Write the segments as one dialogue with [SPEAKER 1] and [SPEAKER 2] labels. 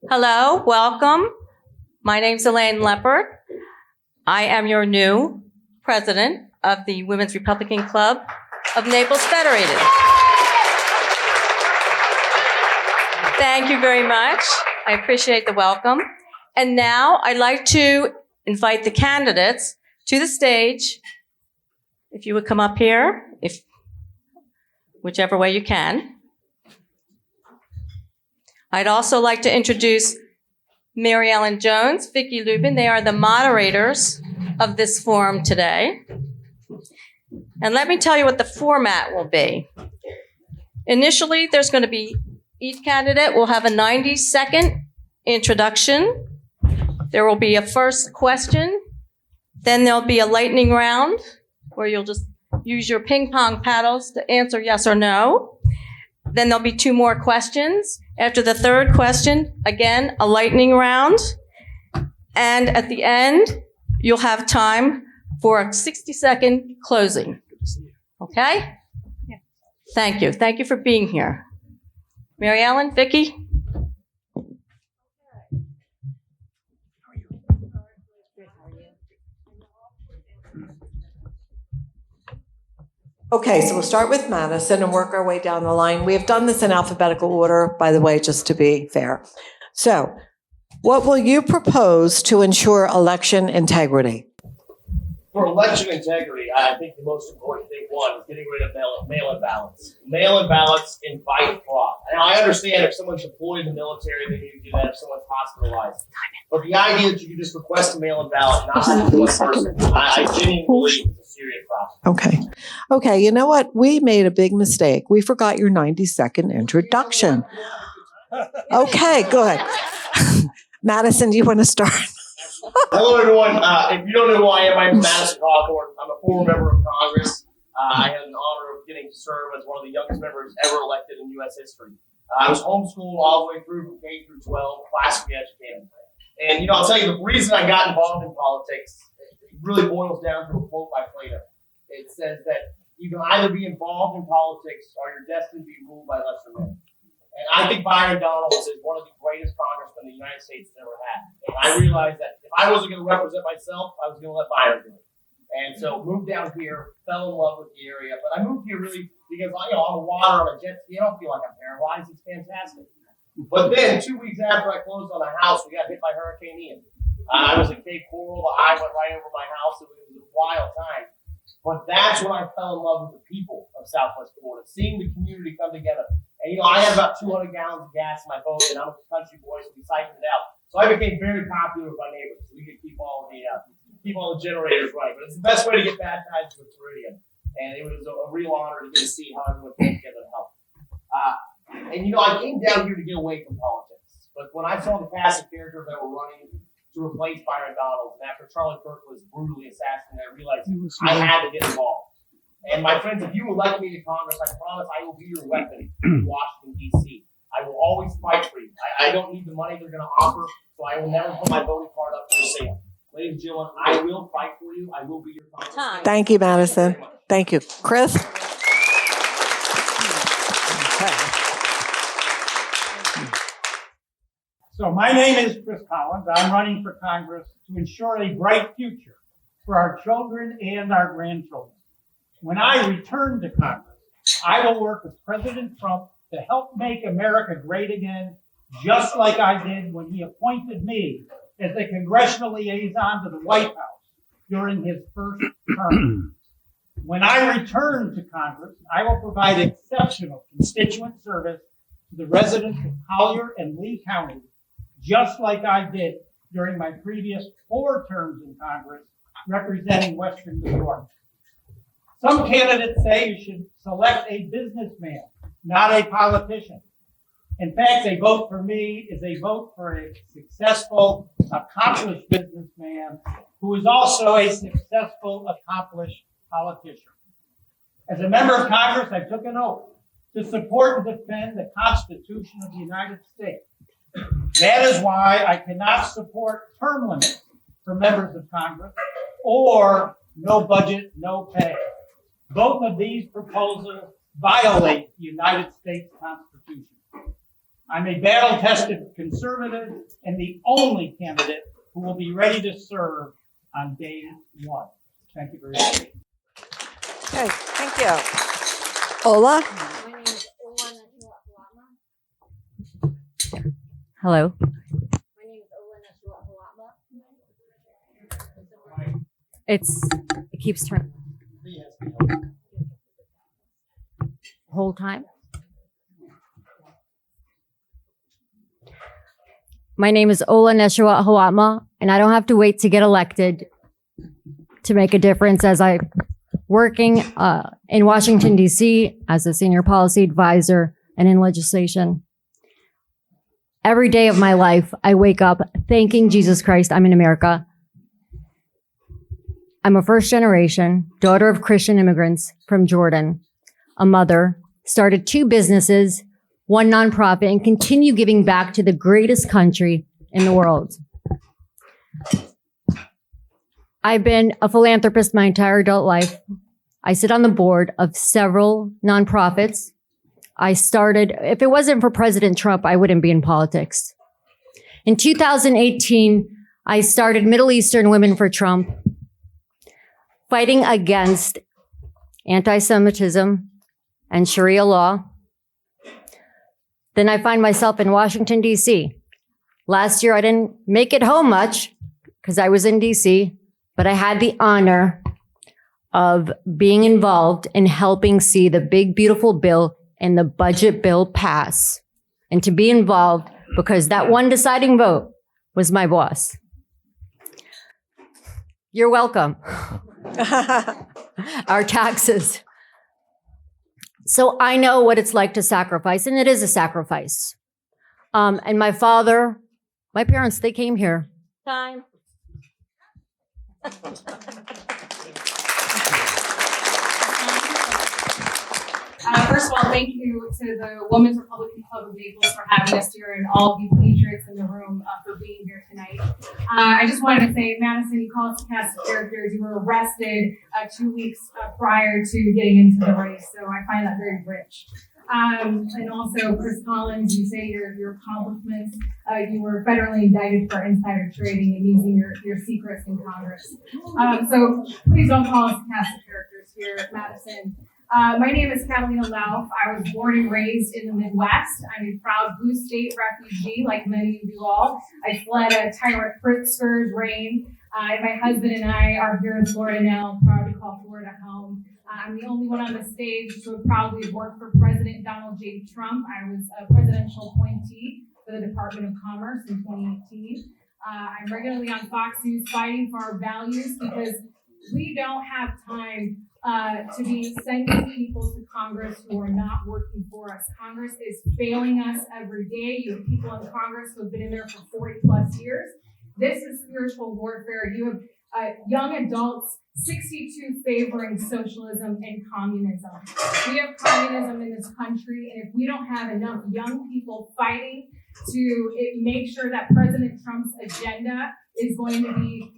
[SPEAKER 1] Hello, welcome. My name's Elaine Leopard. I am your new president of the Women's Republican Club of Naples Federated. Thank you very much. I appreciate the welcome. And now I'd like to invite the candidates to the stage. If you would come up here, whichever way you can. I'd also like to introduce Mary Ellen Jones, Vicki Lubin. They are the moderators of this forum today. And let me tell you what the format will be. Initially, there's going to be each candidate will have a 90-second introduction. There will be a first question. Then there'll be a lightning round where you'll just use your ping pong paddles to answer yes or no. Then there'll be two more questions. After the third question, again, a lightning round. And at the end, you'll have time for a 60-second closing. Okay? Yeah. Thank you. Thank you for being here. Mary Ellen, Vicki?
[SPEAKER 2] Okay, so we'll start with Madison and work our way down the line. We have done this in alphabetical order, by the way, just to be fair. So, what will you propose to ensure election integrity?
[SPEAKER 3] For election integrity, I think the most important thing, one, is getting rid of mail-in ballots. Mail-in ballots invite fraud. Now, I understand if someone's deployed in the military, they need to do that if someone's hospitalized. But the idea that you can just request a mail-in ballot, not have to do it in person, I genuinely believe it's a serious problem.
[SPEAKER 2] Okay, you know what? We made a big mistake. We forgot your 90-second introduction. Okay, good. Madison, do you want to start?
[SPEAKER 3] Hello, everyone. If you don't know who I am, I'm Madison Cawthorn. I'm a former member of Congress. I had an honor of getting to serve as one of the youngest members ever elected in U.S. history. I was homeschooled all the way through from K through 12, classically educated. And, I'll tell you, the reason I got involved in politics, it really boils down to a quote by Plato. It says that you can either be involved in politics or you're destined to be ruled by lesser men. And I think Byron Donalds is one of the greatest congressmen the United States has ever had. And I realized that if I wasn't going to represent myself, I was going to let Byron do it. And so moved down here, fell in love with the area. But I moved here really because on the water, on a jet ski, I don't feel like I'm paralyzed. It's fantastic. But then 2 weeks after I closed on a house, we got hit by Hurricane Ian. I was in Cape Coral. The eye went right over my house. It was a wild time. But that's when I fell in love with the people of Southwest Florida, seeing the community come together. And, I had about 200 gallons of gas in my boat, and I'm a country boy, so we siphoned it out. So I became very popular with my neighbors. We could keep all the generators running. But it's the best way to get baptized in the Floridian. And it was a real honor to get to see how everyone came together to help. I came down here to get away from politics. But when I saw the cast of characters that were running to replace Byron Donalds, and after Charlie Kirk was brutally assassinated, I realized I had to get involved. And my friends, if you elect me to Congress, I promise I will be your weapon in Washington, D.C. I will always fight for you. I don't need the money they're going to offer, so I will never put my voting card up for sale. Ladies and gentlemen, I will fight for you. I will be your congressman.
[SPEAKER 2] Thank you, Madison. Thank you. Chris?
[SPEAKER 4] So my name is Chris Collins. I'm running for Congress to ensure a bright future for our children and our grandchildren. When I return to Congress, I will work with President Trump to help make America great again, just like I did when he appointed me as the congressional liaison to the White House during his first term. When I return to Congress, I will provide exceptional constituent service to the residents of Collier and Lee County, just like I did during my previous 4 terms in Congress representing Western New York. Some candidates say you should select a businessman, not a politician. In fact, a vote for me is a vote for a successful, accomplished businessman who is also a successful, accomplished politician. As a member of Congress, I took an oath to support and defend the Constitution of the United States. That is why I cannot support term limits for members of Congress or no budget, no pay. Both of these proposals violate the United States Constitution. I'm a battle-tested conservative and the only candidate who will be ready to serve on day one. Thank you very much.
[SPEAKER 2] Okay, thank you. Ola?
[SPEAKER 5] My name is Ola Hawatmeh. Hello. My name is Ola Hawatmeh. It keeps turning. Whole time. My name is Ola Hawatmeh, and I don't have to wait to get elected to make a difference as I working in Washington, D.C. as a senior policy advisor and in legislation. Every day of my life, I wake up thanking Jesus Christ I'm in America. I'm a first generation daughter of Christian immigrants from Jordan, a mother, started 2 businesses, 1 nonprofit, and continue giving back to the greatest country in the world. I've been a philanthropist my entire adult life. I sit on the board of several nonprofits. If it wasn't for President Trump, I wouldn't be in politics. In 2018, I started Middle Eastern Women for Trump, fighting against anti-Semitism and Sharia law. Then I find myself in Washington, D.C. Last year, I didn't make it home much because I was in D.C., but I had the honor of being involved in helping see the big, beautiful bill and the budget bill pass, and to be involved because that one deciding vote was my boss. You're welcome. Our taxes. So I know what it's like to sacrifice, and it is a sacrifice. And my parents, they came here.
[SPEAKER 1] Time.
[SPEAKER 6] First of all, thank you to the Women's Republican Club of Naples for having us here, and all of you patriots in the room for being here tonight. I just wanted to say, Madison, you call us a cast of characters. You were arrested 2 weeks prior to getting into the race, so I find that very rich. And also, Chris Collins, you say your accomplishments. You were federally indicted for insider trading and using your secrets in Congress. So please don't call us a cast of characters here at Madison. My name is Catalina Lauf. I was born and raised in the Midwest. I'm a proud blue state refugee, like many of you all. I fled a tyrant Pritzker's reign. My husband and I are here in Florida now, proud to call Florida home. I'm the only one on the stage to have proudly worked for President Donald J. Trump. I was a presidential appointee for the Department of Commerce in 2018. I'm regularly on Fox News fighting for our values because we don't have time to be sending people to Congress who are not working for us. Congress is failing us every day. You have people in Congress who have been in there for 40 plus years. This is spiritual warfare. You have young adults, 62 favoring socialism and communism. We have communism in this country, and if we don't have enough young people fighting to make sure that President Trump's agenda is going to be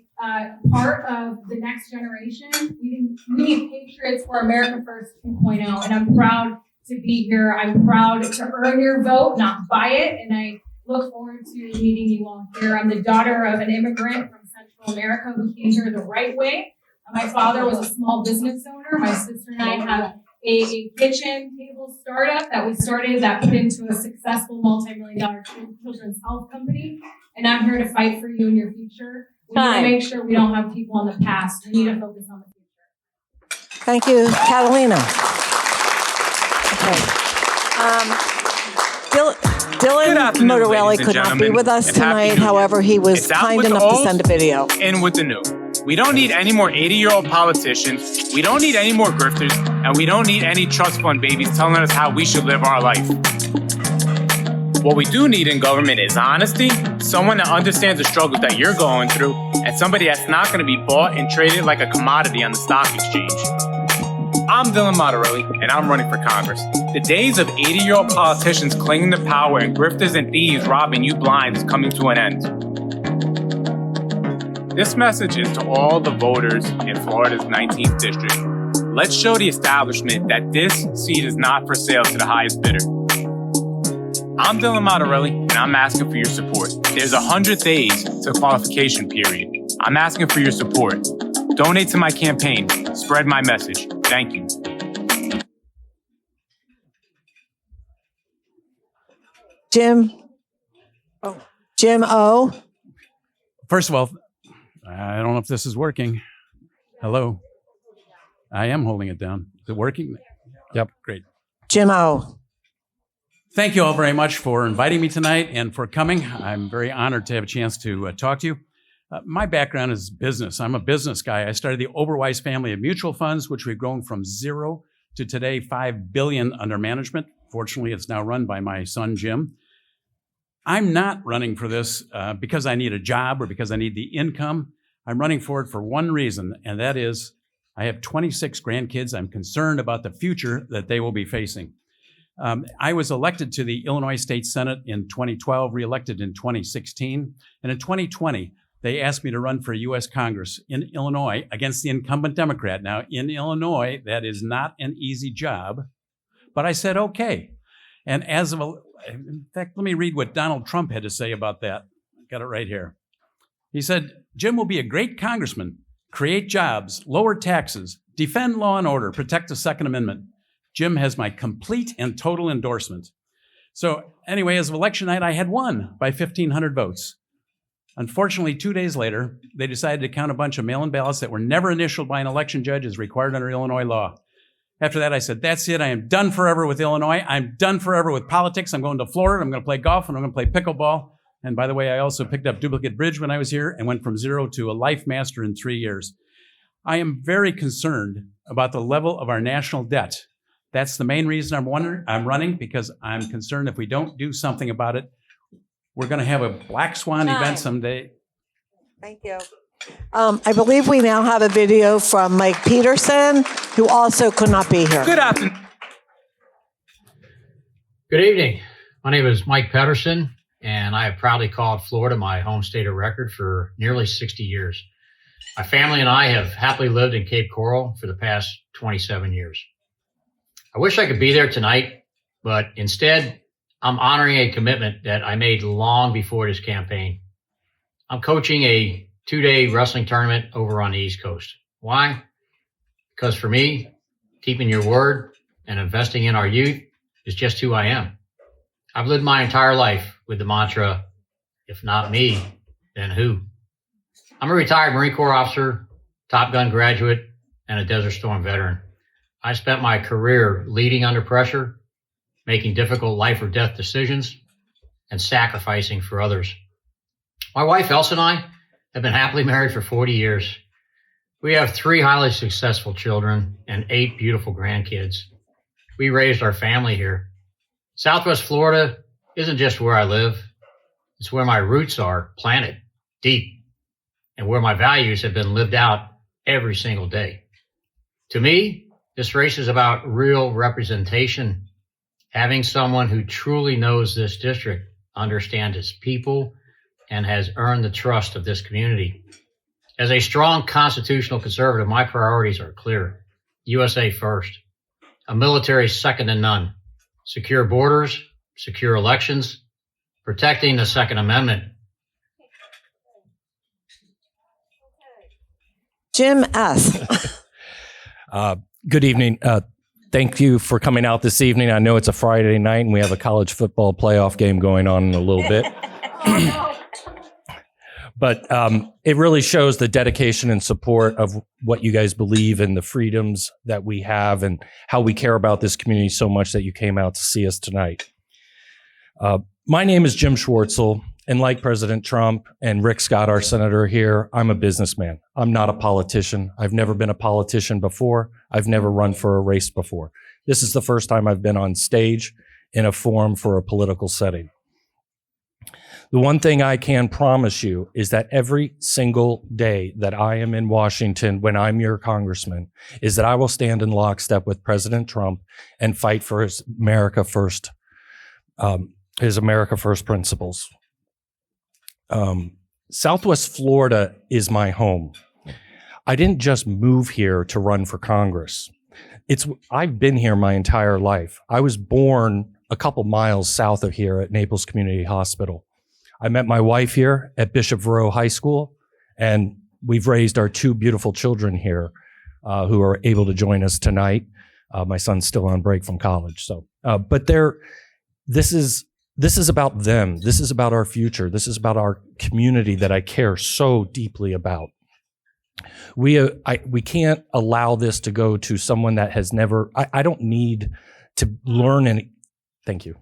[SPEAKER 6] part of the next generation, we need Patriots for America First 2.0, and I'm proud to be here. I'm proud to earn your vote, not buy it, and I look forward to meeting you all here. I'm the daughter of an immigrant from Central America who came here the right way. My father was a small business owner. My sister and I have a kitchen table startup that we started that put into a successful multi-million-dollar children's health company, and I'm here to fight for you in your future. We need to make sure we don't have people in the past. We need to focus on the future.
[SPEAKER 2] Thank you, Catalina. Dylan Modarelli could not be with us tonight. However, he was kind enough to send a video.
[SPEAKER 7] In with the new. We don't need any more 80-year-old politicians. We don't need any more grifters. And we don't need any trust fund babies telling us how we should live our life. What we do need in government is honesty, someone that understands the struggles that you're going through, and somebody that's not going to be bought and traded like a commodity on the stock exchange. I'm Dylan Modarelli, and I'm running for Congress. The days of 80-year-old politicians clinging to power and grifters and thieves robbing you blind is coming to an end. This message is to all the voters in Florida's 19th district. Let's show the establishment that this seat is not for sale to the highest bidder. I'm Dylan Modarelli, and I'm asking for your support. There's 100 days to the qualification period. I'm asking for your support. Donate to my campaign. Spread my message. Thank you.
[SPEAKER 2] Jim O.
[SPEAKER 8] First of all, I don't know if this is working. Hello. I am holding it down. Is it working? Yep, great.
[SPEAKER 2] Jim O.
[SPEAKER 8] Thank you all very much for inviting me tonight and for coming. I'm very honored to have a chance to talk to you. My background is business. I'm a business guy. I started the Oberweis family of mutual funds, which we've grown from 0 to today $5 billion under management. Fortunately, it's now run by my son, Jim. I'm not running for this because I need a job or because I need the income. I'm running for it for one reason, and that is I have 26 grandkids. I'm concerned about the future that they will be facing. I was elected to the Illinois State Senate in 2012, reelected in 2016, and in 2020, they asked me to run for U.S. Congress in Illinois against the incumbent Democrat. Now, in Illinois, that is not an easy job, but I said, okay. And in fact, let me read what Donald Trump had to say about that. I got it right here. He said, Jim will be a great congressman, create jobs, lower taxes, defend law and order, protect the Second Amendment. Jim has my complete and total endorsement. So anyway, as of election night, I had won by 1,500 votes. Unfortunately, 2 days later, they decided to count a bunch of mail-in ballots that were never initialed by an election judge as required under Illinois law. After that, I said, that's it. I am done forever with Illinois. I'm done forever with politics. I'm going to Florida. I'm going to play golf, and I'm going to play pickleball. And by the way, I also picked up duplicate bridge when I was here and went from 0 to a life master in 3 years. I am very concerned about the level of our national debt. That's the main reason I'm running, because I'm concerned if we don't do something about it, we're going to have a black swan event someday.
[SPEAKER 2] Thank you. I believe we now have a video from Mike Pederson, who also could not be here.
[SPEAKER 7] Good afternoon.
[SPEAKER 9] Good evening. My name is Mike Pederson, and I have proudly called Florida my home state of record for nearly 60 years. My family and I have happily lived in Cape Coral for the past 27 years. I wish I could be there tonight, but instead, I'm honoring a commitment that I made long before this campaign. I'm coaching a 2-day wrestling tournament over on the East Coast. Why? Because for me, keeping your word and investing in our youth is just who I am. I've lived my entire life with the mantra, if not me, then who? I'm a retired Marine Corps officer, Top Gun graduate, and a Desert Storm veteran. I spent my career leading under pressure, making difficult life or death decisions, and sacrificing for others. My wife, Elsa, and I have been happily married for 40 years. We have 3 highly successful children and 8 beautiful grandkids. We raised our family here. Southwest Florida isn't just where I live. It's where my roots are planted deep and where my values have been lived out every single day. To me, this race is about real representation. Having someone who truly knows this district, understands its people, and has earned the trust of this community. As a strong constitutional conservative, my priorities are clear. USA first, a military second to none, secure borders, secure elections, protecting the Second Amendment.
[SPEAKER 2] Jim S.
[SPEAKER 10] Good evening. Thank you for coming out this evening. I know it's a Friday night and we have a college football playoff game going on in a little bit. But it really shows the dedication and support of what you guys believe in, the freedoms that we have, and how we care about this community so much that you came out to see us tonight. My name is Jim Schwartzel, and like President Trump and Rick Scott, our senator here, I'm a businessman. I'm not a politician. I've never been a politician before. I've never run for a race before. This is the first time I've been on stage in a forum for a political setting. The one thing I can promise you is that every single day that I am in Washington when I'm your congressman is that I will stand in lockstep with President Trump and fight for his America First principles. Southwest Florida is my home. I didn't just move here to run for Congress. I've been here my entire life. I was born a couple miles south of here at Naples Community Hospital. I met my wife here at Bishop Verot High School, and we've raised our 2 beautiful children here who are able to join us tonight. My son's still on break from college. So, but this is about them. This is about our future. This is about our community that I care so deeply about. We can't allow this to go to someone that has never, I don't need to learn any. Thank you.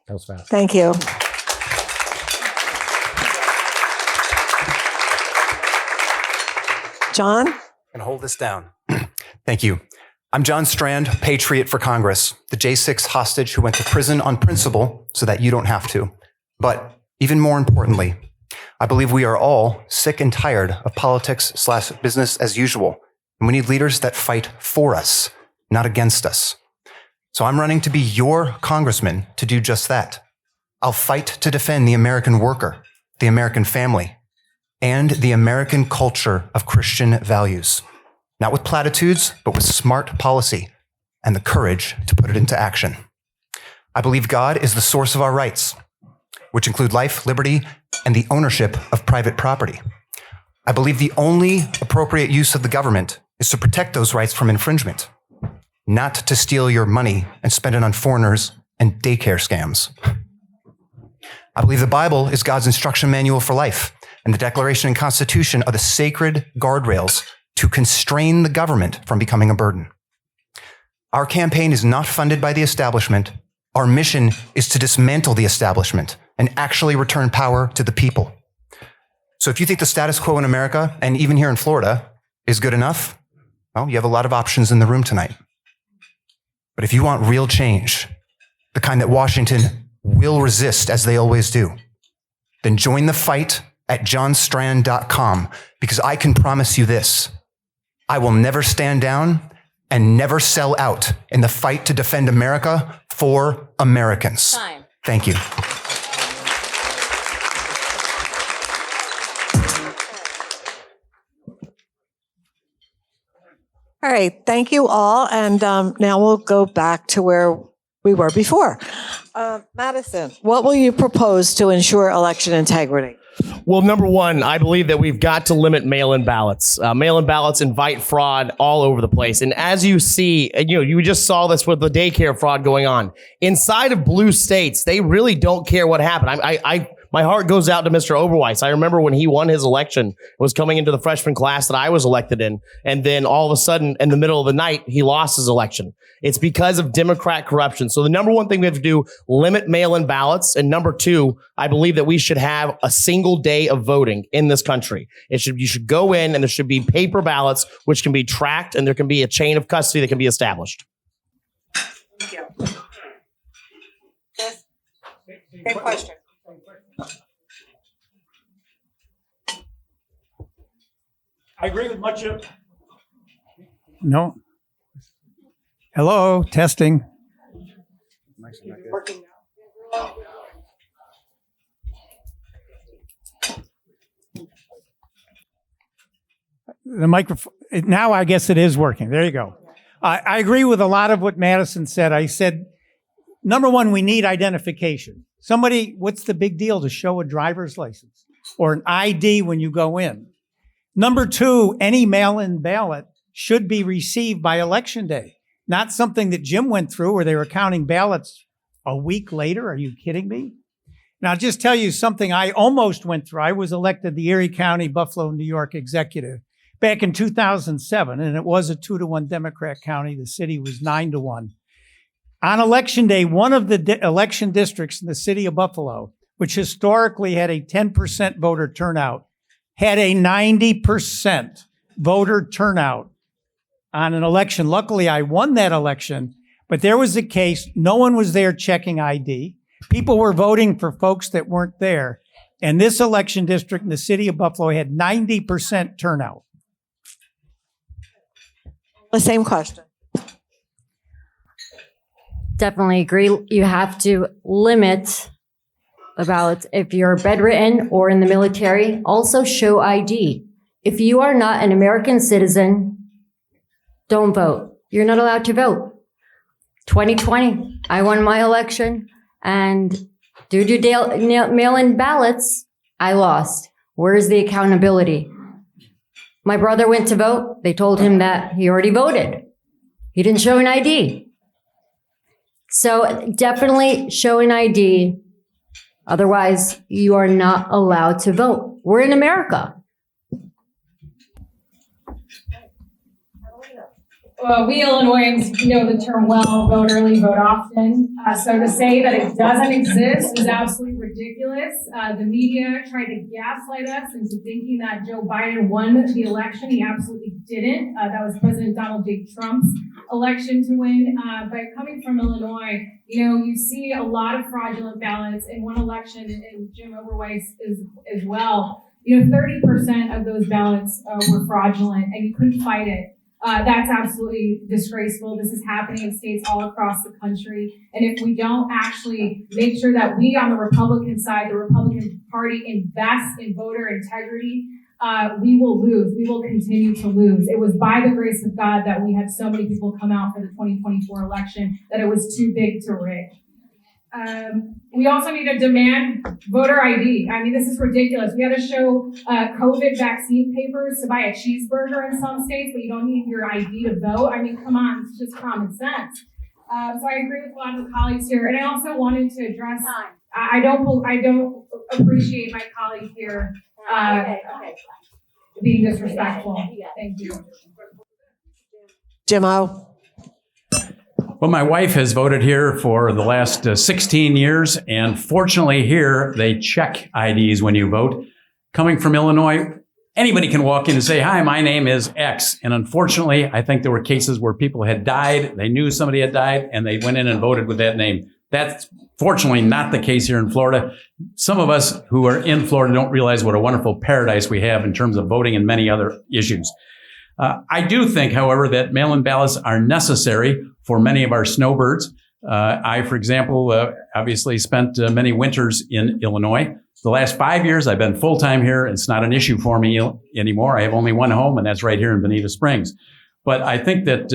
[SPEAKER 10] That was fast.
[SPEAKER 2] Thank you. John?
[SPEAKER 11] And hold this down. Thank you. I'm John Strand, Patriot for Congress, the J6 hostage who went to prison on principle so that you don't have to. But even more importantly, I believe we are all sick and tired of politics/business as usual. And we need leaders that fight for us, not against us. So I'm running to be your congressman to do just that. I'll fight to defend the American worker, the American family, and the American culture of Christian values. Not with platitudes, but with smart policy and the courage to put it into action. I believe God is the source of our rights, which include life, liberty, and the ownership of private property. I believe the only appropriate use of the government is to protect those rights from infringement, not to steal your money and spend it on foreigners and daycare scams. I believe the Bible is God's instruction manual for life, and the Declaration and Constitution are the sacred guardrails to constrain the government from becoming a burden. Our campaign is not funded by the establishment. Our mission is to dismantle the establishment and actually return power to the people. So if you think the status quo in America, and even here in Florida, is good enough, well, you have a lot of options in the room tonight. But if you want real change, the kind that Washington will resist as they always do, then join the fight at johnstrand.com, because I can promise you this: I will never stand down and never sell out in the fight to defend America for Americans.
[SPEAKER 1] Time.
[SPEAKER 11] Thank you.
[SPEAKER 2] All right, thank you all. And now we'll go back to where we were before. Madison, what will you propose to ensure election integrity?
[SPEAKER 3] Well, number one, I believe that we've got to limit mail-in ballots. Mail-in ballots invite fraud all over the place. And as you see, you just saw this with the daycare fraud going on. Inside of blue states, they really don't care what happened. My heart goes out to Mr. Oberweis. I remember when he won his election, was coming into the freshman class that I was elected in. And then all of a sudden, in the middle of the night, he lost his election. It's because of Democrat corruption. So the number one thing we have to do, limit mail-in ballots. And number two, I believe that we should have a single day of voting in this country. You should go in and there should be paper ballots, which can be tracked, and there can be a chain of custody that can be established.
[SPEAKER 2] Thank you. Same question.
[SPEAKER 4] I agree with much of. No. Hello, testing. The microphone, now I guess it is working. There you go. I agree with a lot of what Madison said. I said, number one, we need identification. Somebody, what's the big deal to show a driver's license or an ID when you go in? Number two, any mail-in ballot should be received by Election Day, not something that Jim went through where they were counting ballots a week later. Are you kidding me? Now, I'll just tell you something I almost went through. I was elected the Erie County, Buffalo, New York executive back in 2007, and it was a 2-1 Democrat county. The city was 9-1. On Election Day, one of the election districts in the city of Buffalo, which historically had a 10% voter turnout, had a 90% voter turnout on an election. Luckily, I won that election, but there was a case, no one was there checking ID. People were voting for folks that weren't there. And this election district in the city of Buffalo had 90% turnout.
[SPEAKER 2] The same question.
[SPEAKER 5] Definitely agree. You have to limit the ballots. If you're bedridden or in the military, also show ID. If you are not an American citizen, don't vote. You're not allowed to vote. 2020, I won my election, and due to mail-in ballots, I lost. Where's the accountability? My brother went to vote. They told him that he already voted. He didn't show an ID. So definitely show an ID. Otherwise, you are not allowed to vote. We're in America.
[SPEAKER 6] We Illinoisans know the term well, vote early, vote often. So to say that it doesn't exist is absolutely ridiculous. The media tried to gaslight us into thinking that Joe Biden won the election. He absolutely didn't. That was President Donald J. Trump's election to win. But coming from Illinois, you see a lot of fraudulent ballots in one election, and Jim Oberweis is as well. 30% of those ballots were fraudulent, and you couldn't fight it. That's absolutely disgraceful. This is happening in states all across the country. And if we don't actually make sure that we on the Republican side, the Republican Party, invest in voter integrity, we will lose. We will continue to lose. It was by the grace of God that we had so many people come out for the 2024 election that it was too big to rig. We also need to demand voter ID. I mean, this is ridiculous. We had to show COVID vaccine papers to buy a cheeseburger in some states, but you don't need your ID to vote. I mean, come on, it's just common sense. So I agree with a lot of the colleagues here, and I also wanted to address. I don't appreciate my colleague here being disrespectful. Thank you.
[SPEAKER 2] Jimmo.
[SPEAKER 8] Well, my wife has voted here for the last 16 years, and fortunately here, they check IDs when you vote. Coming from Illinois, anybody can walk in and say, hi, my name is X. And unfortunately, I think there were cases where people had died, they knew somebody had died, and they went in and voted with that name. That's fortunately not the case here in Florida. Some of us who are in Florida don't realize what a wonderful paradise we have in terms of voting and many other issues. I do think, however, that mail-in ballots are necessary for many of our snowbirds. I, for example, obviously spent many winters in Illinois. The last 5 years, I've been full-time here. It's not an issue for me anymore. I have only one home, and that's right here in Bonita Springs. But I think that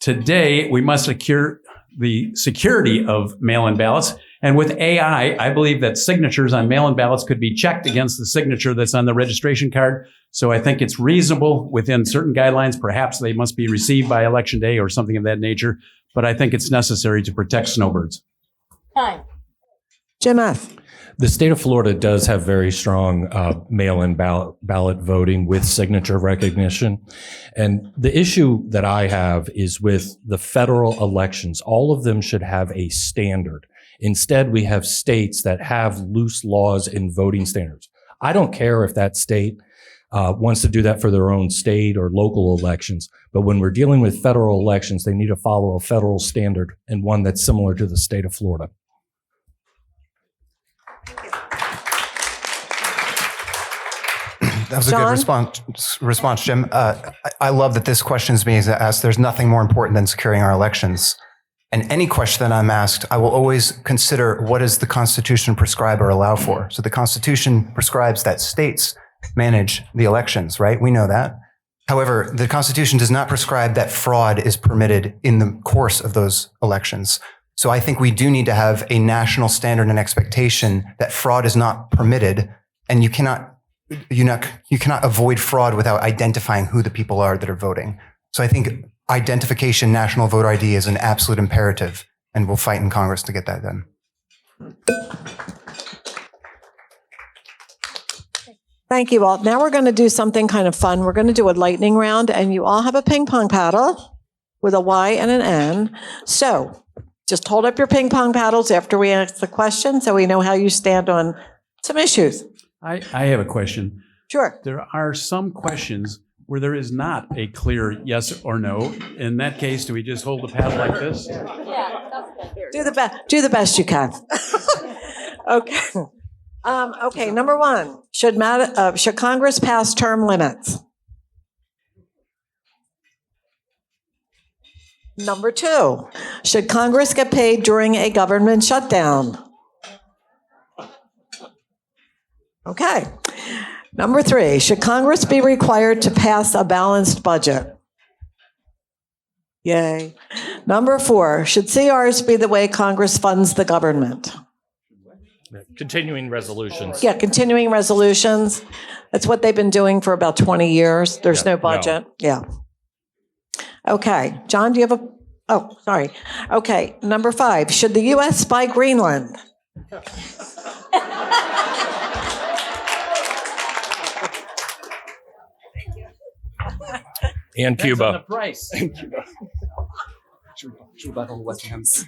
[SPEAKER 8] today we must secure the security of mail-in ballots. And with AI, I believe that signatures on mail-in ballots could be checked against the signature that's on the registration card. So I think it's reasonable within certain guidelines. Perhaps they must be received by Election Day or something of that nature. But I think it's necessary to protect snowbirds.
[SPEAKER 1] Time.
[SPEAKER 2] Jim F.
[SPEAKER 10] The state of Florida does have very strong mail-in ballot voting with signature recognition. And the issue that I have is with the federal elections. All of them should have a standard. Instead, we have states that have loose laws and voting standards. I don't care if that state wants to do that for their own state or local elections. But when we're dealing with federal elections, they need to follow a federal standard and one that's similar to the state of Florida.
[SPEAKER 11] That was
[SPEAKER 2] John?
[SPEAKER 11] a good response, Jim. I love that this question is being asked. There's nothing more important than securing our elections. And any question that I'm asked, I will always consider what does the Constitution prescribe or allow for. So the Constitution prescribes that states manage the elections, right? We know that. However, the Constitution does not prescribe that fraud is permitted in the course of those elections. So I think we do need to have a national standard and expectation that fraud is not permitted, and you cannot avoid fraud without identifying who the people are that are voting. So I think identification, national voter ID is an absolute imperative, and we'll fight in Congress to get that done.
[SPEAKER 2] Thank you all. Now we're going to do something kind of fun. We're going to do a lightning round, and you all have a ping pong paddle with a Y and an N. So just hold up your ping pong paddles after we ask the question so we know how you stand on some issues.
[SPEAKER 8] I have a question.
[SPEAKER 2] Sure.
[SPEAKER 8] There are some questions where there is not a clear yes or no. In that case, do we just hold the paddle like this?
[SPEAKER 1] Yeah, that's good.
[SPEAKER 2] Do the best you can. Okay. Okay. Number one, should Congress pass term limits? Number two, should Congress get paid during a government shutdown? Okay. Number three, should Congress be required to pass a balanced budget? Yay. Number 4, should CRs be the way Congress funds the government?
[SPEAKER 10] Continuing resolutions.
[SPEAKER 2] Yeah, continuing resolutions. That's what they've been doing for about 20 years. There's
[SPEAKER 10] Yeah,
[SPEAKER 2] no budget. Yeah. Okay. John, do you have a? Oh, sorry. Okay. Number 5, should the U.S. buy Greenland?
[SPEAKER 10] And Cuba.
[SPEAKER 8] price.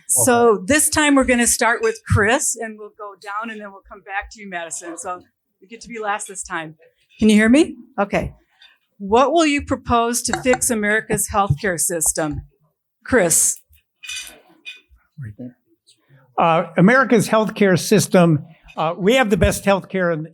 [SPEAKER 12] So this time we're going to start with Chris and we'll go down and then we'll come back to you, Madison. So you get to be last this time. Can you hear me? Okay. What will you propose to fix America's healthcare system? Chris.
[SPEAKER 4] Right there. America's healthcare system, we have the best healthcare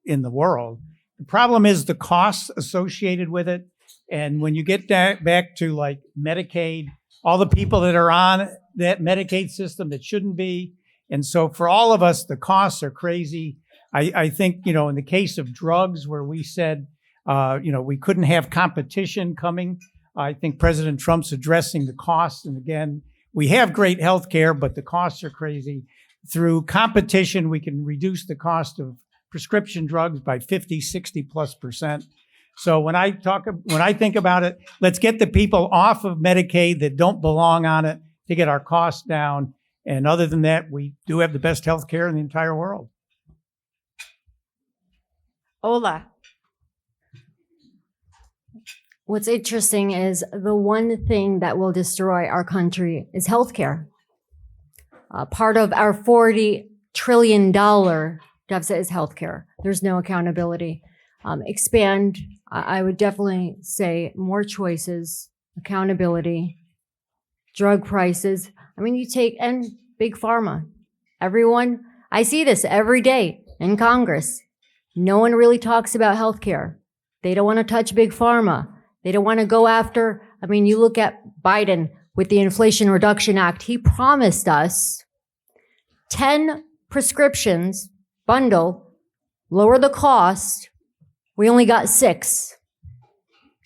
[SPEAKER 4] in the world. The problem is the costs associated with it. And when you get back to like Medicaid, all the people that are on that Medicaid system that shouldn't be. And so for all of us, the costs are crazy. I think, in the case of drugs where we said, we couldn't have competition coming, I think President Trump's addressing the costs. And again, we have great health care, but the costs are crazy. Through competition, we can reduce the cost of prescription drugs by 50, 60+%. So when I think about it, let's get the people off of Medicaid that don't belong on it to get our costs down. And other than that, we do have the best health care in the entire world.
[SPEAKER 12] Ola.
[SPEAKER 5] What's interesting is the one thing that will destroy our country is healthcare. Part of our $40 trillion deficit is healthcare. There's no accountability. Expand, I would definitely say more choices, accountability, drug prices. And big pharma. Everyone, I see this every day in Congress. No one really talks about healthcare. They don't want to touch big pharma. They don't want to go after, you look at Biden with the Inflation Reduction Act. He promised us 10 prescriptions, bundle, lower the cost. We only got 6.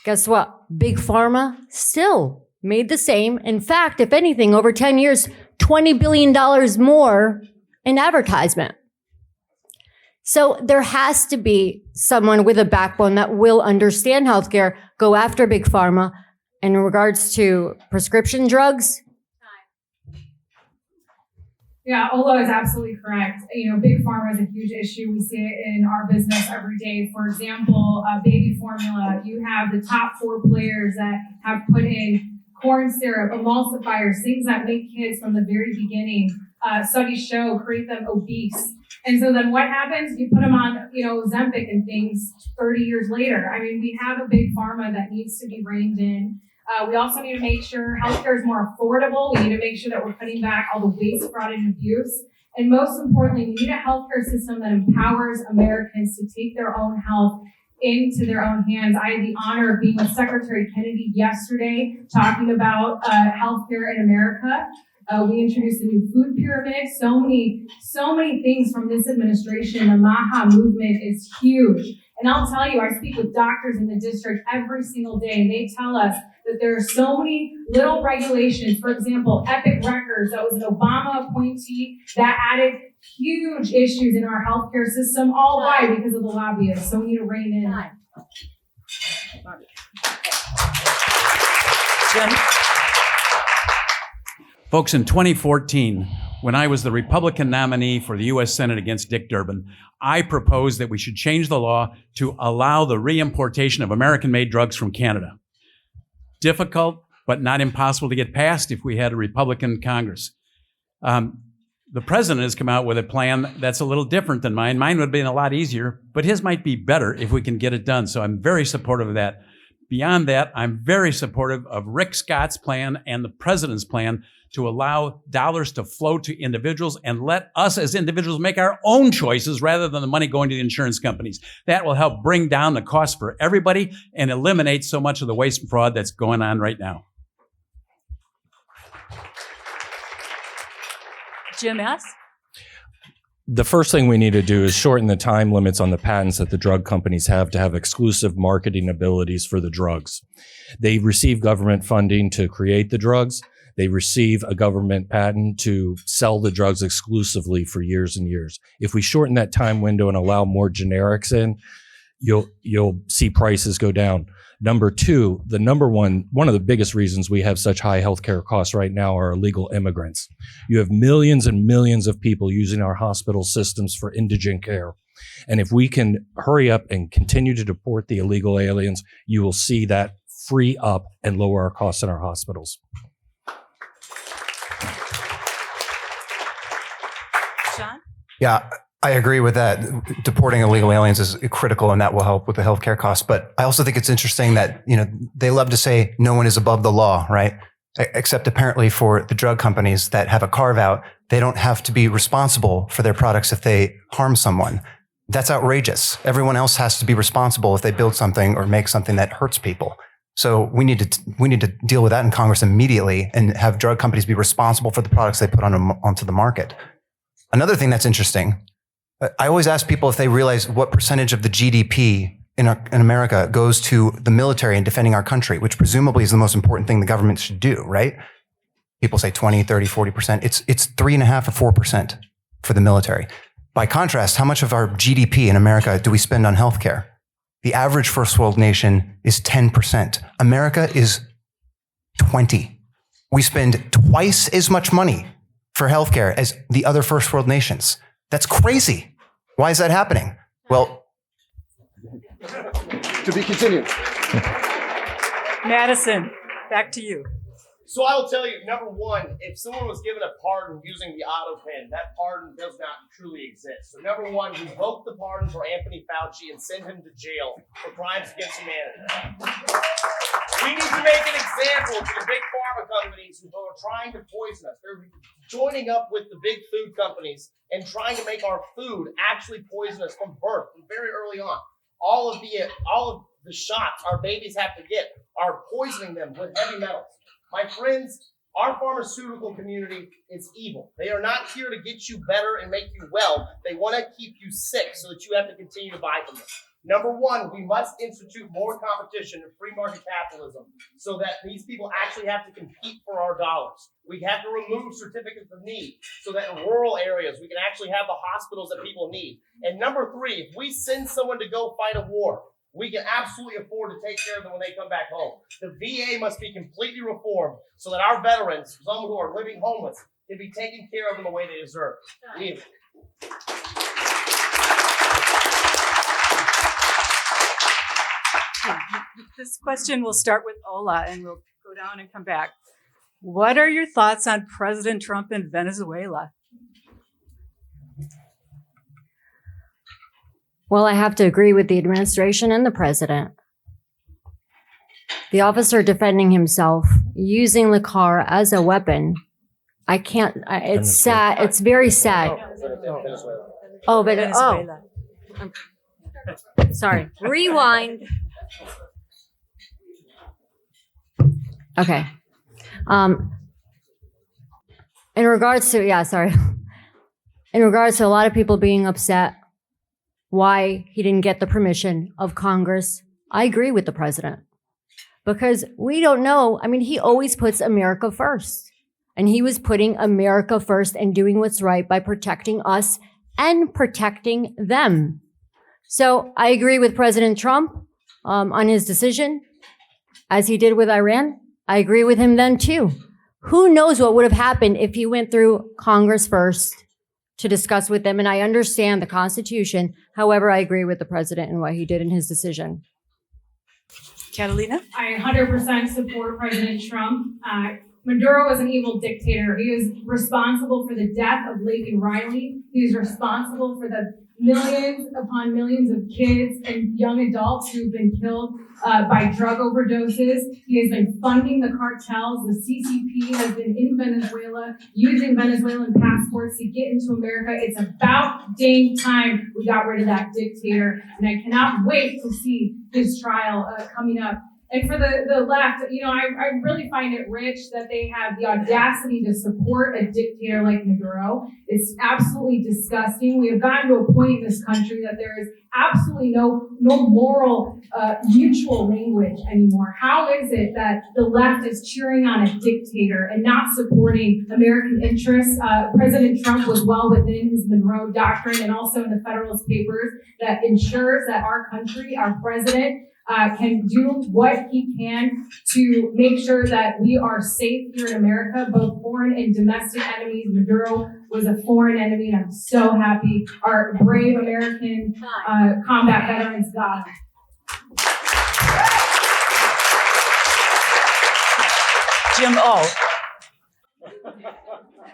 [SPEAKER 5] Guess what? Big pharma still made the same. In fact, if anything, over 10 years, $20 billion more in advertisement. So there has to be someone with a backbone that will understand healthcare, go after big pharma. In regards to prescription drugs,
[SPEAKER 6] Yeah, Ola is absolutely correct. Big pharma is a huge issue. We see it in our business every day. For example, baby formula, you have the top 4 players that have put in corn syrup, emulsifiers, things that make kids from the very beginning, studies show, create them obese. And so then what happens? You put them on, Ozempic and things 30 years later. We have a big pharma that needs to be reined in. We also need to make sure healthcare is more affordable. We need to make sure that we're cutting back all the waste, fraud, and abuse. And most importantly, we need a healthcare system that empowers Americans to take their own health into their own hands. I had the honor of being with Secretary Kennedy yesterday, talking about healthcare in America. We introduced a new food pyramid. So many things from this administration. The MAHA movement is huge. And I'll tell you, I speak with doctors in the district every single day, and they tell us that there are so many little regulations. For example, Epic Records, that was an Obama appointee that added huge issues in our healthcare system. All why? Because of the lobbyists. So we need to rein in.
[SPEAKER 12] Jim.
[SPEAKER 8] Folks, in 2014, when I was the Republican nominee for the U.S. Senate against Dick Durbin, I proposed that we should change the law to allow the reimportation of American-made drugs from Canada. Difficult, but not impossible to get passed if we had a Republican Congress. The president has come out with a plan that's a little different than mine. Mine would have been a lot easier, but his might be better if we can get it done. So I'm very supportive of that. Beyond that, I'm very supportive of Rick Scott's plan and the president's plan to allow dollars to flow to individuals and let us as individuals make our own choices rather than the money going to the insurance companies. That will help bring down the cost for everybody and eliminate so much of the waste and fraud that's going on right now.
[SPEAKER 12] Jim S.
[SPEAKER 10] The first thing we need to do is shorten the time limits on the patents that the drug companies have to have exclusive marketing abilities for the drugs. They receive government funding to create the drugs. They receive a government patent to sell the drugs exclusively for years and years. If we shorten that time window and allow more generics in, you'll see prices go down. Number two, one of the biggest reasons we have such high healthcare costs right now are illegal immigrants. You have millions and millions of people using our hospital systems for indigent care. And if we can hurry up and continue to deport the illegal aliens, you will see that free up and lower our costs in our hospitals.
[SPEAKER 12] John?
[SPEAKER 11] Yeah, I agree with that. Deporting illegal aliens is critical, and that will help with the healthcare costs. But I also think it's interesting that, they love to say no one is above the law, right? Except apparently for the drug companies that have a carve out, they don't have to be responsible for their products if they harm someone. That's outrageous. Everyone else has to be responsible if they build something or make something that hurts people. So we need to deal with that in Congress immediately and have drug companies be responsible for the products they put onto the market. Another thing that's interesting, I always ask people if they realize what percentage of the GDP in America goes to the military and defending our country, which presumably is the most important thing the government should do, right? People say 20, 30, 40%. It's 3.5 or 4% for the military. By contrast, how much of our GDP in America do we spend on healthcare? The average first world nation is 10%. America is 20. We spend twice as much money for healthcare as the other first world nations. That's crazy. Why is that happening? Well,
[SPEAKER 13] to be continued.
[SPEAKER 12] Madison, back to you.
[SPEAKER 3] So I will tell you, number one, if someone was given a pardon using the auto pen, that pardon does not truly exist. So number one, revoke the pardon for Anthony Fauci and send him to jail for crimes against humanity. We need to make an example to the big pharma companies who are trying to poison us. They're joining up with the big food companies and trying to make our food actually poison us from birth, from very early on. All of the shots our babies have to get are poisoning them with heavy metals. My friends, our pharmaceutical community is evil. They are not here to get you better and make you well. They want to keep you sick so that you have to continue to buy from them. Number one, we must institute more competition in free market capitalism so that these people actually have to compete for our dollars. We have to remove certificates of need so that in rural areas we can actually have the hospitals that people need. And number three, if we send someone to go fight a war, we can absolutely afford to take care of them when they come back home. The VA must be completely reformed so that our veterans, some who are living homeless, can be taken care of in the way they deserve.
[SPEAKER 12] This question will start with Ola, and we'll go down and come back. What are your thoughts on President Trump in Venezuela?
[SPEAKER 5] Well, I have to agree with the administration and the president. The officer defending himself, using the car as a weapon. I can't, it's sad. It's very sad. Oh, but,
[SPEAKER 12] Venezuela.
[SPEAKER 5] Sorry. Rewind. Okay. In regards to a lot of people being upset why he didn't get the permission of Congress, I agree with the president. Because we don't know, he always puts America first. And he was putting America first and doing what's right by protecting us and protecting them. So I agree with President Trump on his decision, as he did with Iran. I agree with him then too. Who knows what would have happened if he went through Congress first to discuss with them? And I understand the Constitution. However, I agree with the president and what he did in his decision.
[SPEAKER 12] Catalina?
[SPEAKER 6] I 100% support President Trump. Maduro was an evil dictator. He is responsible for the death of Laken Riley. He is responsible for the millions upon millions of kids and young adults who've been killed by drug overdoses. He has been funding the cartels. The CCP has been in Venezuela, using Venezuelan passports to get into America. It's about dang time we got rid of that dictator. And I cannot wait to see his trial coming up And for the left, I really find it rich that they have the audacity to support a dictator like Maduro. It's absolutely disgusting. We have gotten to a point in this country that there is absolutely no moral mutual language anymore. How is it that the left is cheering on a dictator and not supporting American interests? President Trump was well within his Monroe Doctrine and also in the Federalist Papers that ensures that our country, our president, can do what he can to make sure that we are safe here in America, both foreign and domestic enemies. Maduro was a foreign enemy, and I'm so happy our brave American combat veterans got him.
[SPEAKER 12] Jim O.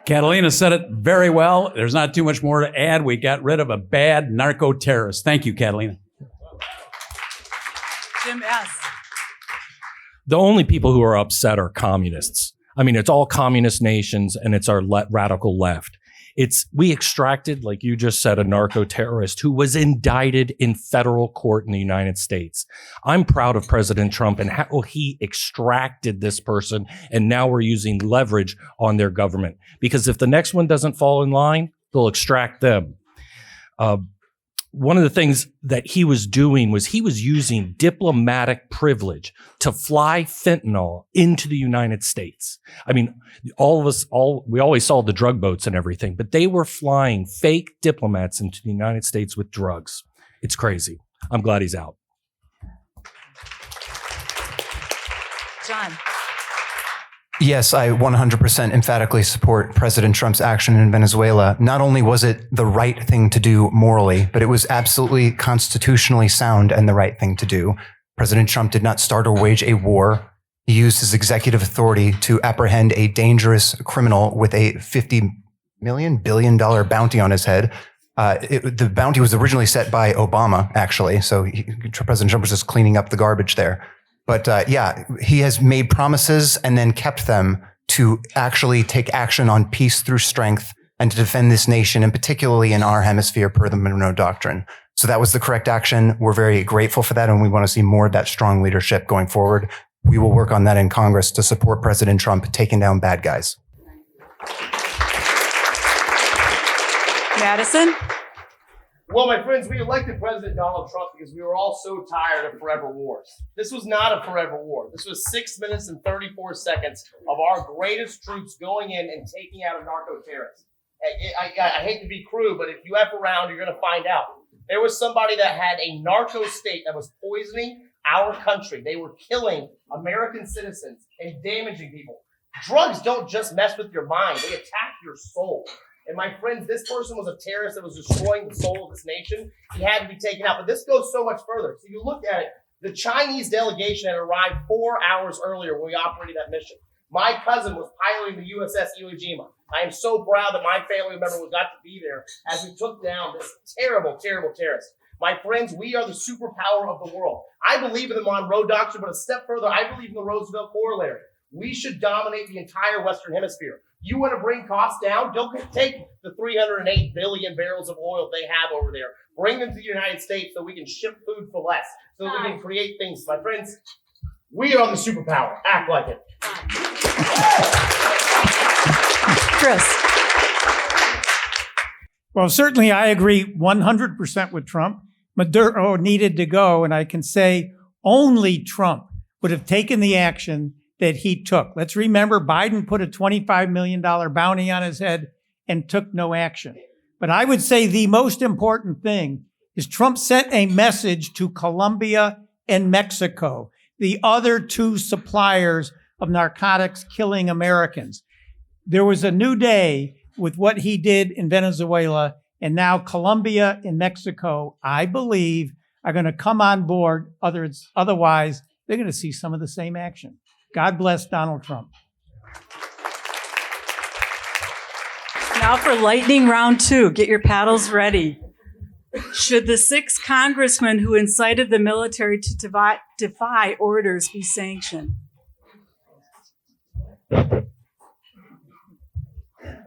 [SPEAKER 8] Catalina said it very well. There's not too much more to add. We got rid of a bad narco terrorist. Thank you, Catalina.
[SPEAKER 12] Jim S.
[SPEAKER 10] The only people who are upset are communists. I mean, it's all communist nations and it's our radical left. We extracted, like you just said, a narco terrorist who was indicted in federal court in the United States. I'm proud of President Trump and how he extracted this person. And now we're using leverage on their government, because if the next one doesn't fall in line, they'll extract them. One of the things that he was doing was he was using diplomatic privilege to fly fentanyl into the United States. I mean, we always saw the drug boats and everything, but they were flying fake diplomats into the United States with drugs. It's crazy. I'm glad he's out.
[SPEAKER 12] John.
[SPEAKER 11] Yes, I 100% emphatically support President Trump's action in Venezuela. Not only was it the right thing to do morally, but it was absolutely constitutionally sound and the right thing to do. President Trump did not start or wage a war. He used his executive authority to apprehend a dangerous criminal with a $50 billion bounty on his head. The bounty was originally set by Obama, actually. So President Trump was just cleaning up the garbage there. But he has made promises and then kept them to actually take action on peace through strength and to defend this nation, and particularly in our hemisphere per the Monroe Doctrine. So that was the correct action. We're very grateful for that, and we want to see more of that strong leadership going forward. We will work on that in Congress to support President Trump taking down bad guys.
[SPEAKER 12] Madison.
[SPEAKER 3] Well, my friends, we elected President Donald Trump because we were all so tired of forever wars. This was not a forever war. This was 6 minutes and 34 seconds of our greatest troops going in and taking out a narco terrorist. I hate to be crude, but if you F around, you're going to find out. There was somebody that had a narco state that was poisoning our country. They were killing American citizens and damaging people. Drugs don't just mess with your mind. They attack your soul. And my friends, this person was a terrorist that was destroying the soul of this nation. He had to be taken out. But this goes so much further. So you look at it, the Chinese delegation had arrived 4 hours earlier when we operated that mission. My cousin was piloting the USS Iwo Jima. I am so proud that my family member got to be there as we took down this terrible, terrible terrorist. My friends, we are the superpower of the world. I believe in the Monroe Doctrine, but a step further, I believe in the Roosevelt Corollary. We should dominate the entire Western Hemisphere. You want to bring costs down? Don't take the 308 billion barrels of oil they have over there. Bring them to the United States so we can ship food for less, so that we can create things. My friends, we are the superpower. Act like it.
[SPEAKER 12] Chris.
[SPEAKER 4] Well, certainly I agree 100% with Trump. Maduro needed to go, and I can say only Trump would have taken the action that he took. Let's remember, Biden put a $25 million bounty on his head and took no action. But I would say the most important thing is Trump sent a message to Colombia and Mexico, the other two suppliers of narcotics killing Americans. There was a new day with what he did in Venezuela, and now Colombia and Mexico, I believe, are going to come on board. Otherwise, they're going to see some of the same action. God bless Donald Trump.
[SPEAKER 12] Now for lightning round 2. Get your paddles ready. Should the 6 congressmen who incited the military to defy orders be sanctioned?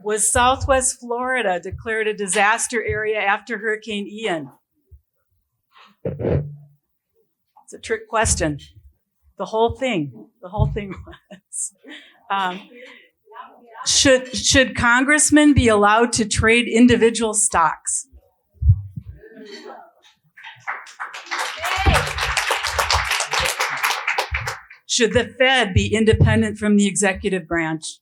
[SPEAKER 12] Was Southwest Florida declared a disaster area after Hurricane Ian? It's a trick question. The whole thing was. Should congressmen be allowed to trade individual stocks? Should the Fed be independent from the executive branch?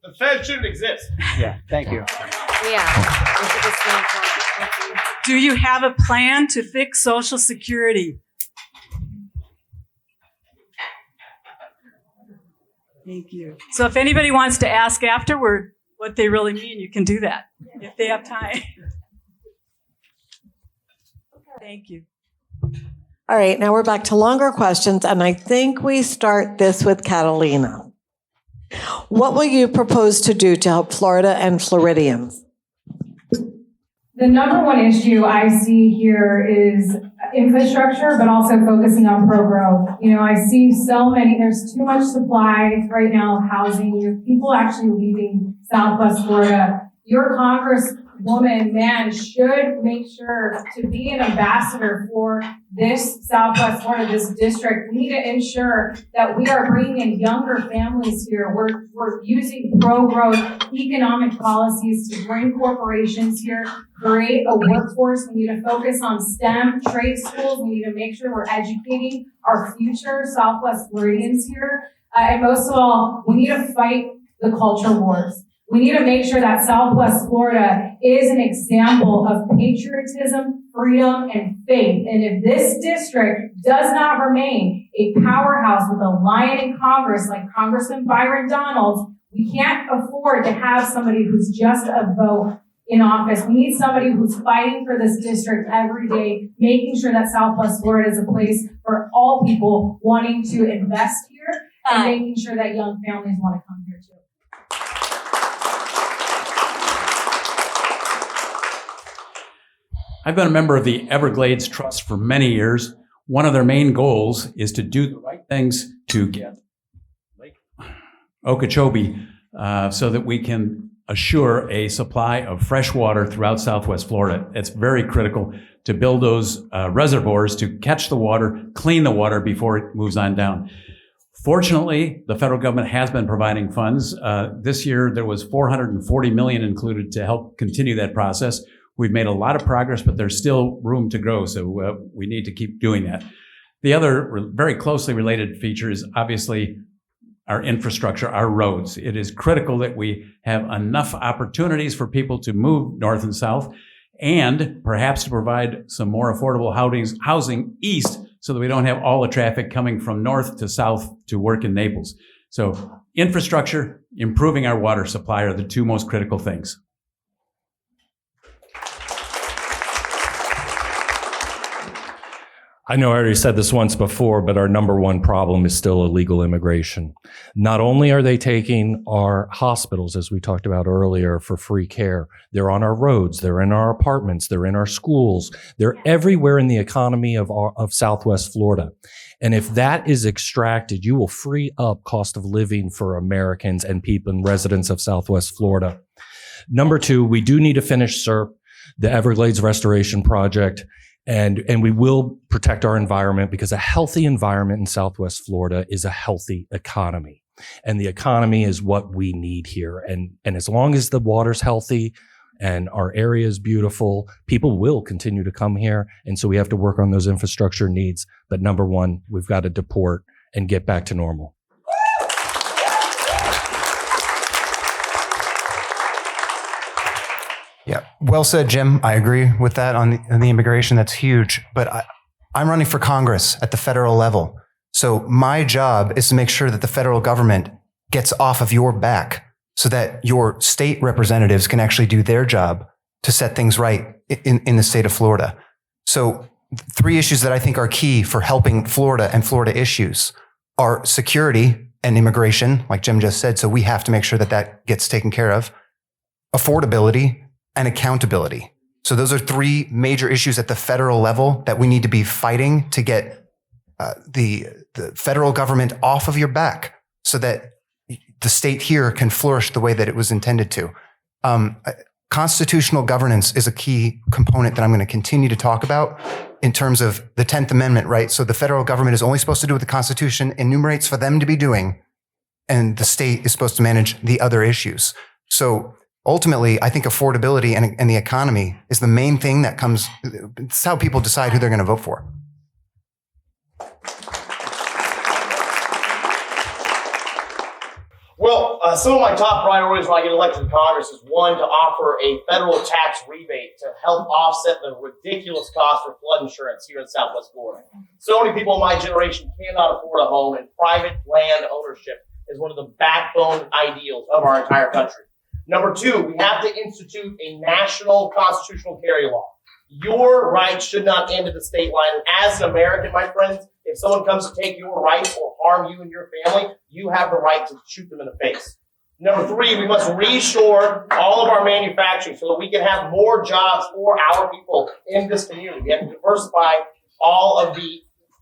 [SPEAKER 3] The Fed shouldn't exist.
[SPEAKER 4] Yeah, thank you.
[SPEAKER 12] Do you have a plan to fix Social Security? Thank you. So if anybody wants to ask afterward what they really mean, you can do that if they have time. Thank you.
[SPEAKER 2] All right, now we're back to longer questions, and I think we start this with Catalina. What will you propose to do to help Florida and Floridians?
[SPEAKER 6] The number one issue I see here is infrastructure, but also focusing on pro-growth. You know, I see there's too much supply right now of housing. You have people actually leaving Southwest Florida. Your congresswoman, man, should make sure to be an ambassador for this Southwest Florida, this district. We need to ensure that we are bringing in younger families here. We're using pro-growth economic policies to bring corporations here, create a workforce. We need to focus on STEM trade schools. We need to make sure we're educating our future Southwest Floridians here. And most of all, we need to fight the culture wars. We need to make sure that Southwest Florida is an example of patriotism, freedom, and faith. And if this district does not remain a powerhouse with a lion in Congress like Congressman Byron Donalds, we can't afford to have somebody who's just a vote in office. We need somebody who's fighting for this district every day, making sure that Southwest Florida is a place for all people wanting to invest here and making sure that young families want to come here too.
[SPEAKER 8] I've been a member of the Everglades Trust for many years. One of their main goals is to do the right things to get Lake Okeechobee so that we can assure a supply of fresh water throughout Southwest Florida. It's very critical to build those reservoirs to catch the water, clean the water before it moves on down. Fortunately, the federal government has been providing funds. This year, there was $440 million included to help continue that process. We've made a lot of progress, but there's still room to grow, so we need to keep doing that. The other very closely related feature is obviously our infrastructure, our roads. It is critical that we have enough opportunities for people to move north and south, and perhaps to provide some more affordable housing east so that we don't have all the traffic coming from north to south to work in Naples. So infrastructure, improving our water supply are the two most critical things.
[SPEAKER 10] I know I already said this once before, but our number one problem is still illegal immigration. Not only are they taking our hospitals, as we talked about earlier, for free care, they're on our roads, they're in our apartments, they're in our schools, they're everywhere in the economy of Southwest Florida. And if that is extracted, you will free up cost of living for Americans and people and residents of Southwest Florida. Number two, we do need to finish SERP, the Everglades Restoration Project. And we will protect our environment, because a healthy environment in Southwest Florida is a healthy economy. And the economy is what we need here. And as long as the water's healthy and our area is beautiful, people will continue to come here. And so we have to work on those infrastructure needs. But number one, we've got to deport and get back to normal.
[SPEAKER 11] Yeah, well said, Jim. I agree with that on the immigration. That's huge. But I'm running for Congress at the federal level. So my job is to make sure that the federal government gets off of your back so that your state representatives can actually do their job to set things right in the state of Florida. So 3 issues that I think are key for helping Florida and Florida issues are security and immigration, like Jim just said. So we have to make sure that that gets taken care of. Affordability and accountability. So those are 3 major issues at the federal level that we need to be fighting to get the federal government off of your back so that the state here can flourish the way that it was intended to. constitutional governance is a key component that I'm going to continue to talk about in terms of the 10th Amendment, right? So the federal government is only supposed to do what the Constitution enumerates for them to be doing, and the state is supposed to manage the other issues. So ultimately, I think affordability and the economy is the main thing that comes, it's how people decide who they're going to vote for.
[SPEAKER 3] Well, some of my top priorities when I get elected to Congress is one, to offer a federal tax rebate to help offset the ridiculous cost for flood insurance here in Southwest Florida. So many people in my generation cannot afford a home, and private land ownership is one of the backbone ideals of our entire country. Number two, we have to institute a national constitutional carry law. Your rights should not end at the state line. And as an American, my friends, if someone comes to take your rights or harm you and your family, you have the right to shoot them in the face. Number three, we must reshore all of our manufacturing so that we can have more jobs for our people in this community. We have to diversify all of the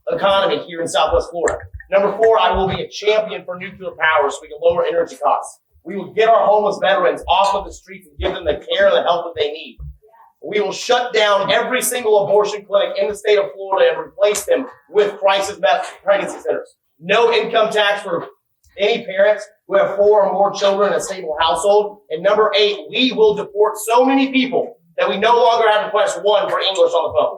[SPEAKER 3] economy here in Southwest Florida. Number four, I will be a champion for nuclear power so we can lower energy costs. We will get our homeless veterans off of the streets and give them the care and the help that they need. We will shut down every single abortion clinic in the state of Florida and replace them with crisis pregnancy centers. No income tax for any parents who have 4 or more children in a stable household. And number 8, we will deport so many people that we no longer have to press 1 for English on the phone.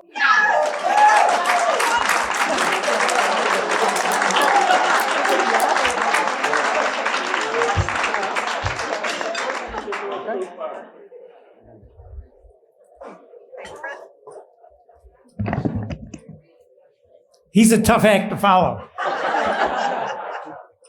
[SPEAKER 4] He's a tough act to follow.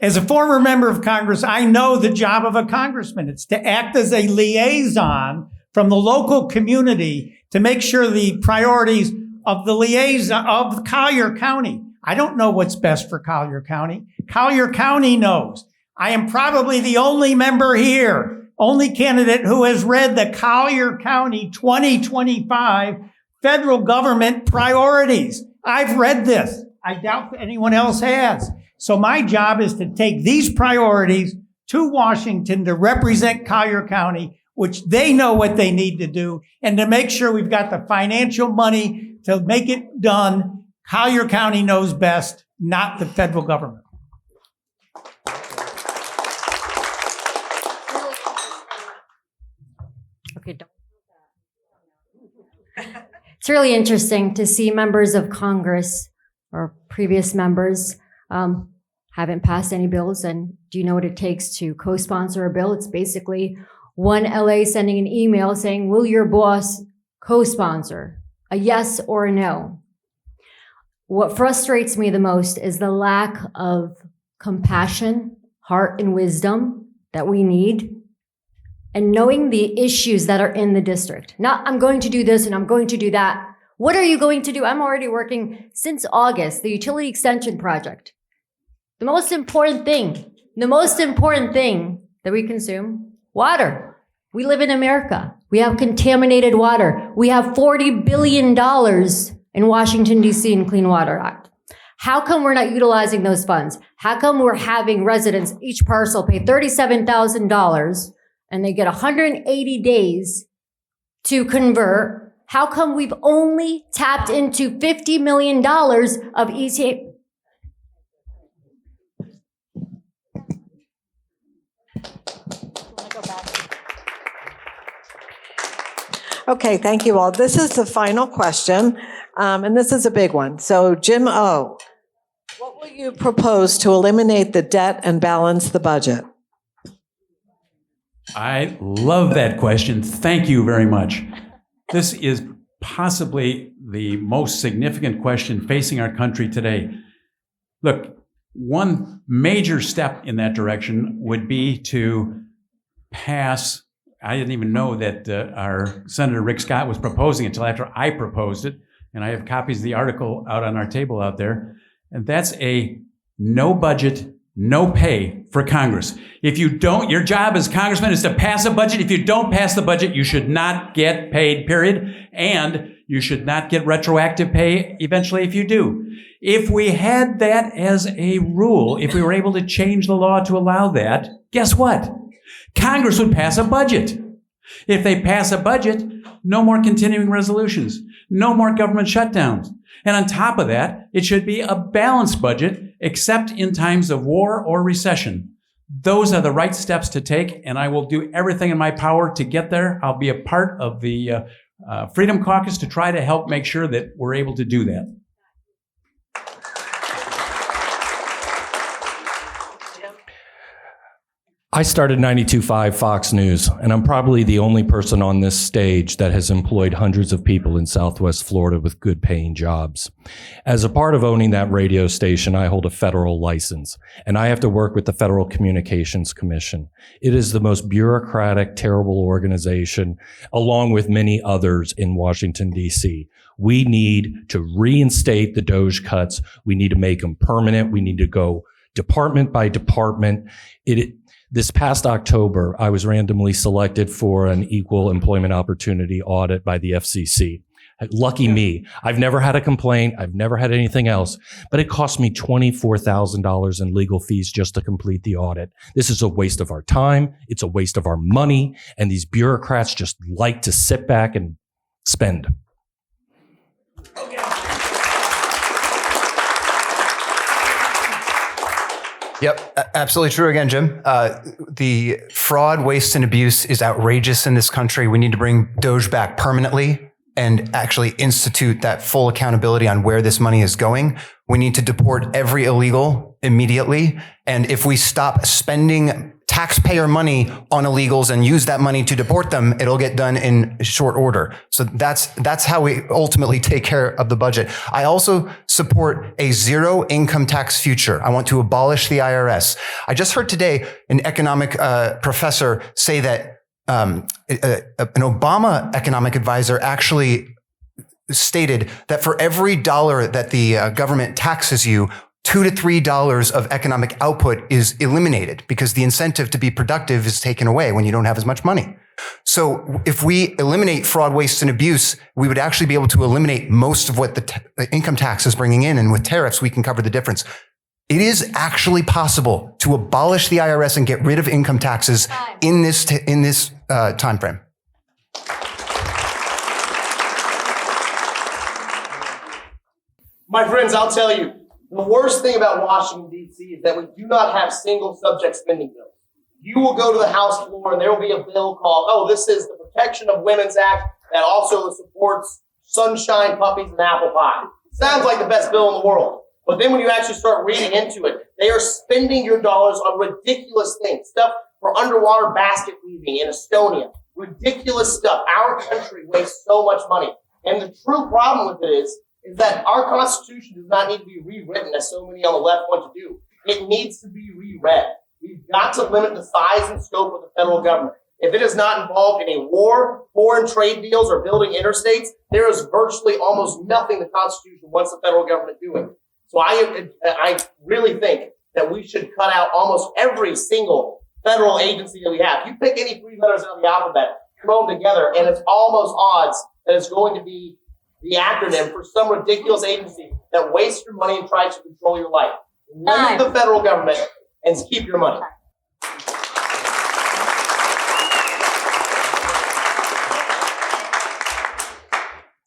[SPEAKER 4] As a former member of Congress, I know the job of a congressman. It's to act as a liaison from the local community to make sure the priorities of the liaison of Collier County. I don't know what's best for Collier County. Collier County knows. I am probably the only member here, only candidate who has read the Collier County 2025 federal government priorities. I've read this. I doubt that anyone else has. So my job is to take these priorities to Washington to represent Collier County, which they know what they need to do, and to make sure we've got the financial money to make it done. Collier County knows best, not the federal government.
[SPEAKER 5] Okay. It's really interesting to see members of Congress or previous members haven't passed any bills. And do you know what it takes to co-sponsor a bill? It's basically one LA sending an email saying, will your boss co-sponsor? A yes or a no. What frustrates me the most is the lack of compassion, heart, and wisdom that we need, and knowing the issues that are in the district. Not, I'm going to do this and I'm going to do that. What are you going to do? I'm already working since August, the utility extension project. The most important thing that we consume, water. We live in America. We have contaminated water. We have $40 billion in Washington, D.C. in Clean Water Act. How come we're not utilizing those funds? How come we're having residents, each parcel, pay $37,000 and they get 180 days to convert? How come we've only tapped into $50 million of ETA?
[SPEAKER 2] Okay, thank you all. This is the final question, and this is a big one. So, Jim O., what will you propose to eliminate the debt and balance the budget?
[SPEAKER 8] I love that question. Thank you very much. This is possibly the most significant question facing our country today. Look, one major step in that direction would be to pass. I didn't even know that our Senator Rick Scott was proposing it until after I proposed it. And I have copies of the article out on our table out there. And that's a no budget, no pay for Congress. If you don't, your job as congressman is to pass a budget. If you don't pass the budget, you should not get paid, period. And you should not get retroactive pay eventually if you do. If we had that as a rule, if we were able to change the law to allow that, guess what? Congress would pass a budget. If they pass a budget, no more continuing resolutions, no more government shutdowns. And on top of that, it should be a balanced budget, except in times of war or recession. Those are the right steps to take, and I will do everything in my power to get there. I'll be a part of the Freedom Caucus to try to help make sure that we're able to do that.
[SPEAKER 10] I started 92.5 Fox News, and I'm probably the only person on this stage that has employed hundreds of people in Southwest Florida with good paying jobs. As a part of owning that radio station, I hold a federal license, and I have to work with the Federal Communications Commission. It is the most bureaucratic, terrible organization, along with many others in Washington, D.C. We need to reinstate the DOJ cuts. We need to make them permanent. We need to go department by department. This past October, I was randomly selected for an equal employment opportunity audit by the FCC. Lucky me. I've never had a complaint. I've never had anything else, but it cost me $24,000 in legal fees just to complete the audit. This is a waste of our time. It's a waste of our money. And these bureaucrats just like to sit back and spend.
[SPEAKER 11] Yep, absolutely true again, Jim. The fraud, waste, and abuse is outrageous in this country. We need to bring DOJ back permanently and actually institute that full accountability on where this money is going. We need to deport every illegal immediately. And if we stop spending taxpayer money on illegals and use that money to deport them, it'll get done in short order. So that's how we ultimately take care of the budget. I also support a zero income tax future. I want to abolish the IRS. I just heard today an economic professor say that an Obama economic advisor actually stated that for every dollar that the government taxes you, $2 to $3 of economic output is eliminated because the incentive to be productive is taken away when you don't have as much money. So if we eliminate fraud, waste, and abuse, we would actually be able to eliminate most of what the income tax is bringing in. And with tariffs, we can cover the difference. It is actually possible to abolish the IRS and get rid of income taxes in this time frame.
[SPEAKER 3] My friends, I'll tell you, the worst thing about Washington, D.C. is that we do not have single subject spending bills. You will go to the House floor and there will be a bill called, this is the Protection of Women's Act that also supports sunshine puppies and apple pie. Sounds like the best bill in the world. But then when you actually start reading into it, they are spending your dollars on ridiculous things. Stuff for underwater basket weaving in Estonia. Ridiculous stuff. Our country wastes so much money. And the true problem with it is that our Constitution does not need to be rewritten, as so many on the left want to do. It needs to be reread. We've got to limit the size and scope of the federal government. If it is not involved in a war, foreign trade deals, or building interstates, there is virtually almost nothing the Constitution wants the federal government doing. So I really think that we should cut out almost every single federal agency that we have. You pick any three letters out of the alphabet, throw them together, and it's almost odds that it's going to be the acronym for some ridiculous agency that wastes your money and tries to control your life. Limit the federal government and keep your money.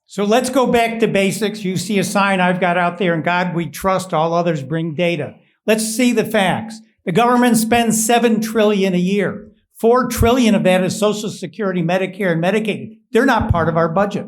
[SPEAKER 4] So let's go back to basics. You see a sign I've got out there, "In God we trust, all others bring data." Let's see the facts. The government spends $7 trillion a year. $4 trillion of that is Social Security, Medicare, and Medicaid. They're not part of our budget.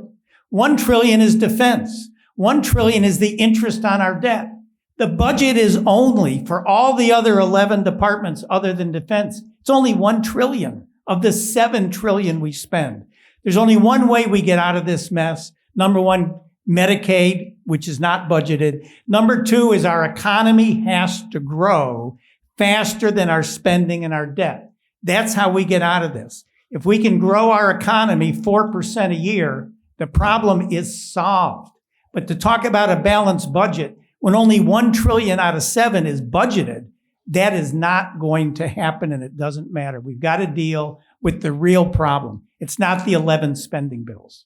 [SPEAKER 4] $1 trillion is defense. $1 trillion is the interest on our debt. The budget is only for all the other 11 departments other than defense. It's only $1 trillion of the $7 trillion we spend. There's only one way we get out of this mess. Number one, Medicaid, which is not budgeted. Number two is our economy has to grow faster than our spending and our debt. That's how we get out of this. If we can grow our economy 4% a year, the problem is solved. But to talk about a balanced budget when only $1 trillion out of 7 is budgeted, that is not going to happen, and it doesn't matter. We've got to deal with the real problem. It's not the 11 spending bills.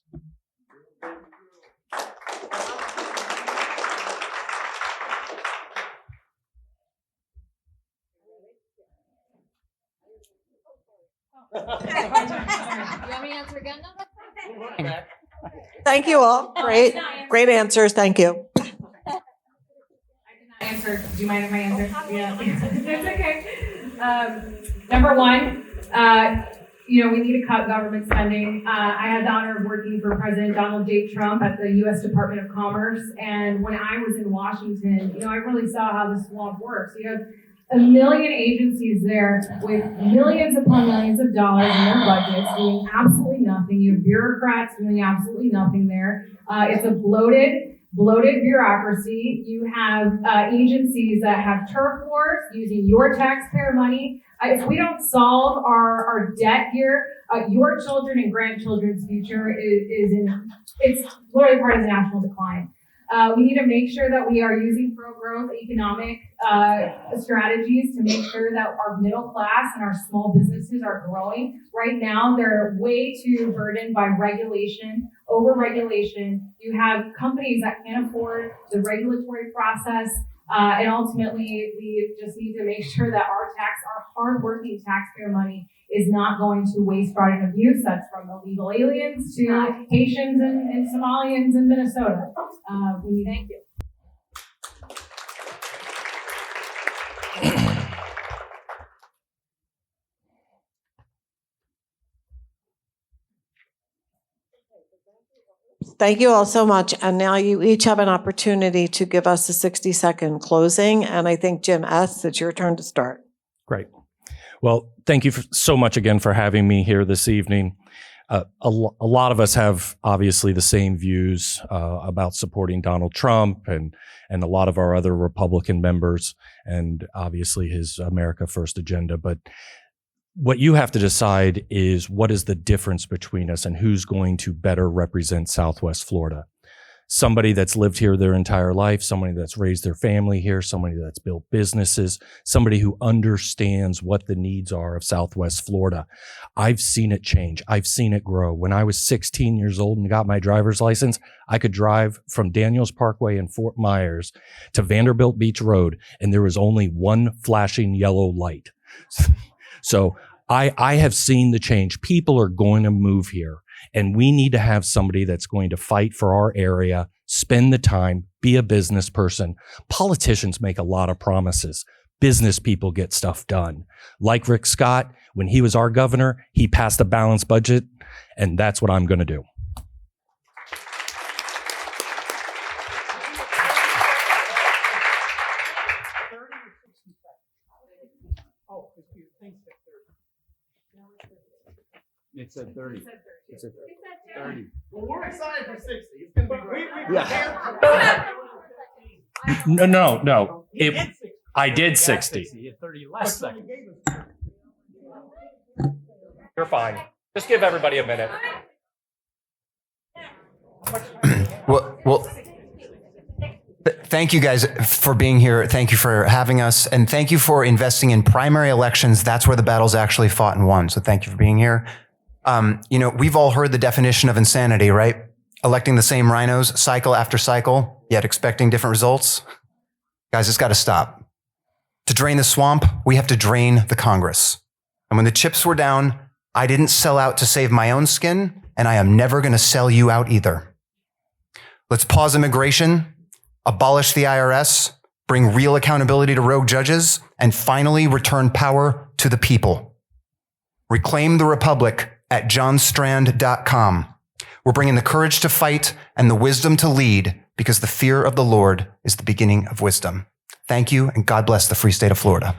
[SPEAKER 5] You want me to answer again? No,
[SPEAKER 2] Thank you all. Great answers. Thank you.
[SPEAKER 6] I did not answer. Do you mind if I answer? Yeah, it's okay. Number one, we need to cut government spending. I had the honor of working for President Donald J. Trump at the U.S. Department of Commerce, and when I was in Washington, I really saw how the swamp works. You have a million agencies there with millions upon millions of dollars in their budgets doing absolutely nothing. You have bureaucrats doing absolutely nothing there. It's a bloated bureaucracy. You have agencies that have turf wars using your taxpayer money. If we don't solve our debt here, your children and grandchildren's future it's literally part of the national decline. We need to make sure that we are using pro-growth economic strategies to make sure that our middle class and our small businesses are growing. Right now, they're way too burdened by regulation, over-regulation. You have companies that can't afford the regulatory process. And ultimately, we just need to make sure that our hardworking taxpayer money is not going to waste, fraud, and abuse. That's from illegal aliens to Haitians and Somalians in Minnesota. Thank you.
[SPEAKER 2] Thank you all so much. And now you each have an opportunity to give us a 60-second closing. And I think, Jim S., it's your turn to start.
[SPEAKER 10] Great. Well, thank you so much again for having me here this evening. A lot of us have obviously the same views about supporting Donald Trump and a lot of our other Republican members and obviously his America First agenda. But what you have to decide is what is the difference between us and who's going to better represent Southwest Florida. Somebody that's lived here their entire life, somebody that's raised their family here, somebody that's built businesses, somebody who understands what the needs are of Southwest Florida. I've seen it change. I've seen it grow. When I was 16 years old and got my driver's license, I could drive from Daniels Parkway in Fort Myers to Vanderbilt Beach Road, and there was only one flashing yellow light. So I have seen the change. People are going to move here. And we need to have somebody that's going to fight for our area, spend the time, be a business person. Politicians make a lot of promises. Business people get stuff done. Like Rick Scott, when he was our governor, he passed a balanced budget, and that's what I'm going to do.
[SPEAKER 8] It said 30. It said 30.
[SPEAKER 3] Well, we're excited for 60. It's going to be great.
[SPEAKER 10] No. I did 60.
[SPEAKER 8] You had 30 last second.
[SPEAKER 10] You're fine. Just give everybody a minute.
[SPEAKER 11] Well, thank you guys for being here. Thank you for having us. And thank you for investing in primary elections. That's where the battle's actually fought and won. So thank you for being here. We've all heard the definition of insanity, right? Electing the same rhinos cycle after cycle, yet expecting different results. Guys, it's got to stop. To drain the swamp, we have to drain the Congress. And when the chips were down, I didn't sell out to save my own skin, and I am never going to sell you out either. Let's pause immigration, abolish the IRS, bring real accountability to rogue judges, and finally return power to the people. Reclaim the Republic at johnstrand.com. We're bringing the courage to fight and the wisdom to lead because the fear of the Lord is the beginning of wisdom. Thank you, and God bless the free state of Florida.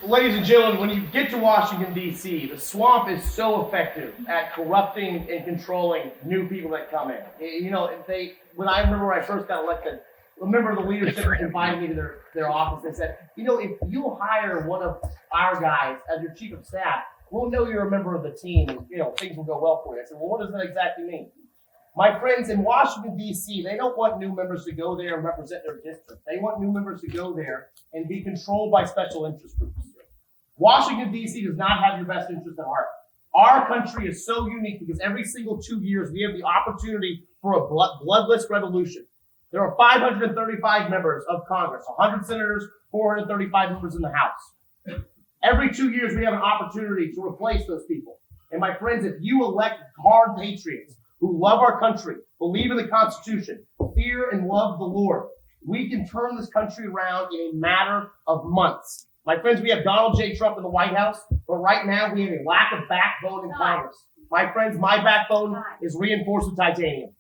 [SPEAKER 3] Ladies and gentlemen, when you get to Washington, D.C., the swamp is so effective at corrupting and controlling new people that come in. When I first got elected, a member of the leadership invited me to their office and said, if you hire one of our guys as your chief of staff, we'll know you're a member of the team and, things will go well for you. I said, well, what does that exactly mean? My friends in Washington, D.C., they don't want new members to go there and represent their district. They want new members to go there and be controlled by special interest groups. Washington, D.C. does not have your best interest at heart. Our country is so unique because every single 2 years we have the opportunity for a bloodless revolution. There are 535 members of Congress, 100 senators, 435 members in the House. Every 2 years, we have an opportunity to replace those people. And my friends, if you elect hard patriots who love our country, believe in the Constitution, fear and love the Lord, we can turn this country around in a matter of months. My friends, we have Donald J. Trump in the White House, but right now we have a lack of backbone in Congress. My friends, my backbone is reinforced with titanium.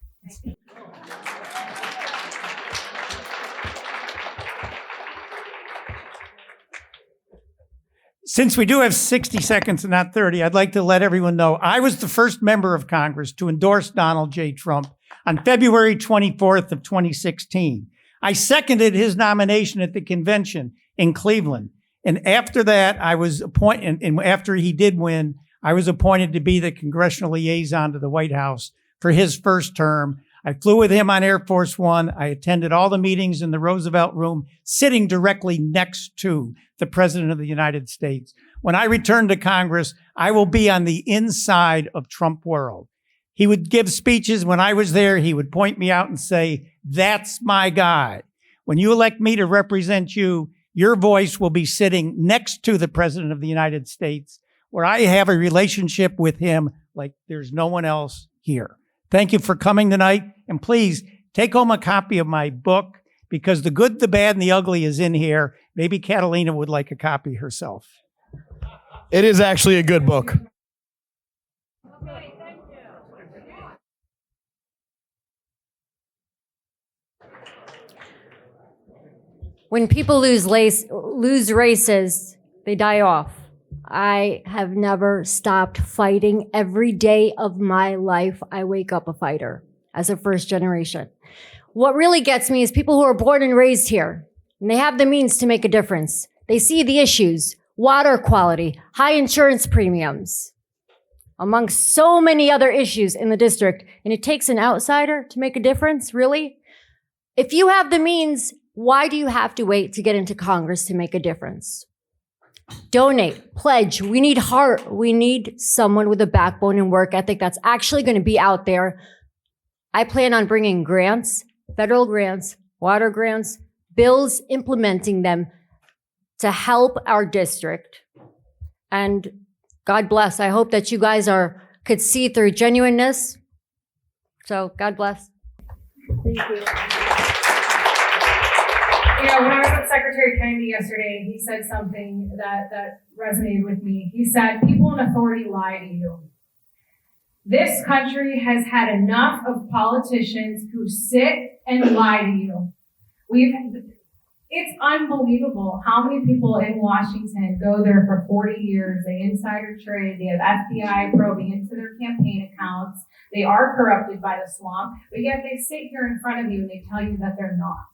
[SPEAKER 4] Since we do have 60 seconds and not 30, I'd like to let everyone know I was the first member of Congress to endorse Donald J. Trump on February 24th of 2016. I seconded his nomination at the convention in Cleveland. And after that, I was appointed, and after he did win, I was appointed to be the congressional liaison to the White House for his first term. I flew with him on Air Force One. I attended all the meetings in the Roosevelt Room, sitting directly next to the President of the United States. When I return to Congress, I will be on the inside of Trump world. He would give speeches. When I was there, he would point me out and say, "That's my guy." When you elect me to represent you, your voice will be sitting next to the President of the United States, where I have a relationship with him like there's no one else here. Thank you for coming tonight. And please take home a copy of my book, because the good, the bad, and the ugly is in here. Maybe Catalina would like a copy herself.
[SPEAKER 3] It is actually a good book.
[SPEAKER 5] When people lose races, they die off. I have never stopped fighting. Every day of my life, I wake up a fighter as a first generation. What really gets me is people who are born and raised here, and they have the means to make a difference. They see the issues, water quality, high insurance premiums, among so many other issues in the district. And it takes an outsider to make a difference, really? If you have the means, why do you have to wait to get into Congress to make a difference? Donate, pledge. We need heart. We need someone with a backbone and work ethic that's actually going to be out there. I plan on bringing grants, federal grants, water grants, bills, implementing them to help our district. And God bless. I hope that you guys could see through genuineness. So God bless.
[SPEAKER 6] Thank you. You know, when I was with Secretary Kennedy yesterday, he said something that resonated with me. He said, people in authority lie to you. This country has had enough of politicians who sit and lie to you. It's unbelievable how many people in Washington go there for 40 years. They insider trade. They have FBI probing into their campaign accounts. They are corrupted by the swamp, but yet they sit here in front of you and they tell you that they're not.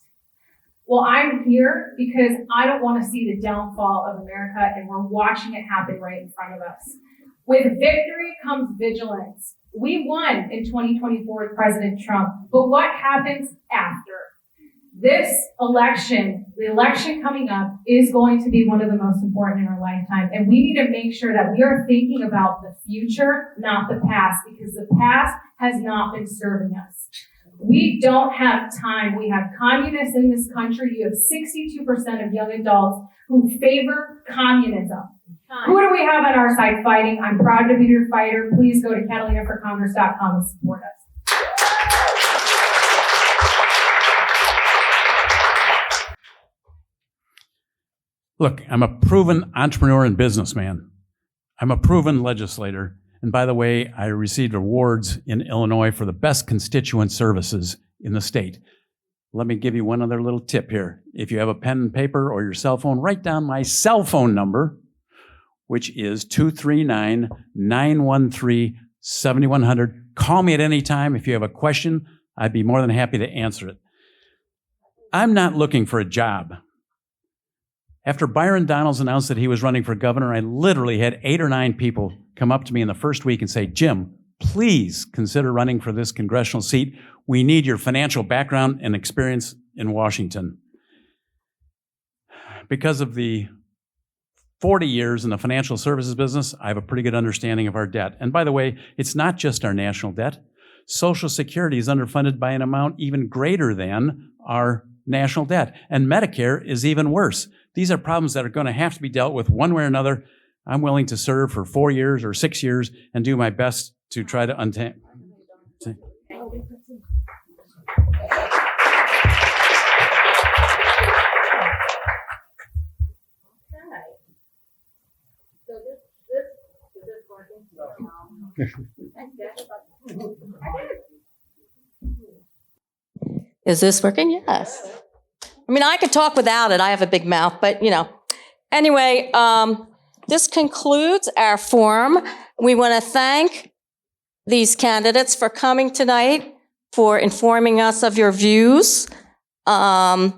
[SPEAKER 6] Well, I'm here because I don't want to see the downfall of America, and we're watching it happen right in front of us. With victory comes vigilance. We won in 2024 with President Trump, but what happens after? This election, the election coming up, is going to be one of the most important in our lifetime, and we need to make sure that we are thinking about the future, not the past, because the past has not been serving us. We don't have time. We have communists in this country. You have 62% of young adults who favor communism. Who do we have on our side fighting? I'm proud to be your fighter. Please go to CatalinaForCongress.com and support us.
[SPEAKER 8] Look, I'm a proven entrepreneur and businessman. I'm a proven legislator. And by the way, I received awards in Illinois for the best constituent services in the state. Let me give you one other little tip here. If you have a pen and paper or your cell phone, write down my cell phone number, which is 239-913-7100. Call me at any time if you have a question. I'd be more than happy to answer it. I'm not looking for a job. After Byron Donalds announced that he was running for governor, I literally had 8 or 9 people come up to me in the first week and say, Jim, please consider running for this congressional seat. We need your financial background and experience in Washington. Because of the 40 years in the financial services business, I have a pretty good understanding of our debt. And by the way, it's not just our national debt. Social Security is underfunded by an amount even greater than our national debt. And Medicare is even worse. These are problems that are going to have to be dealt with one way or another. I'm willing to serve for 4 years or 6 years and do my best to try to untangle.
[SPEAKER 1] Is this working? Yes. I mean, I could talk without it. I have a big mouth, but you know. Anyway, this concludes our forum. We want to thank these candidates for coming tonight, for informing us of your views. I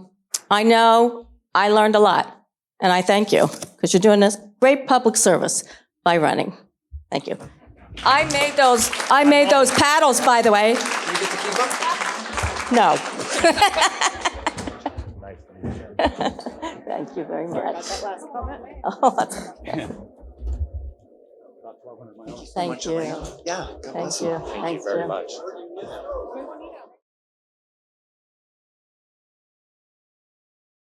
[SPEAKER 1] know I learned a lot, and I thank you because you're doing this great public service by running. Thank you. I made those paddles, by the way. No. Thank you very much. Oh, that's okay. Thank you.
[SPEAKER 11] Yeah.
[SPEAKER 1] Thank you. Thank you very much.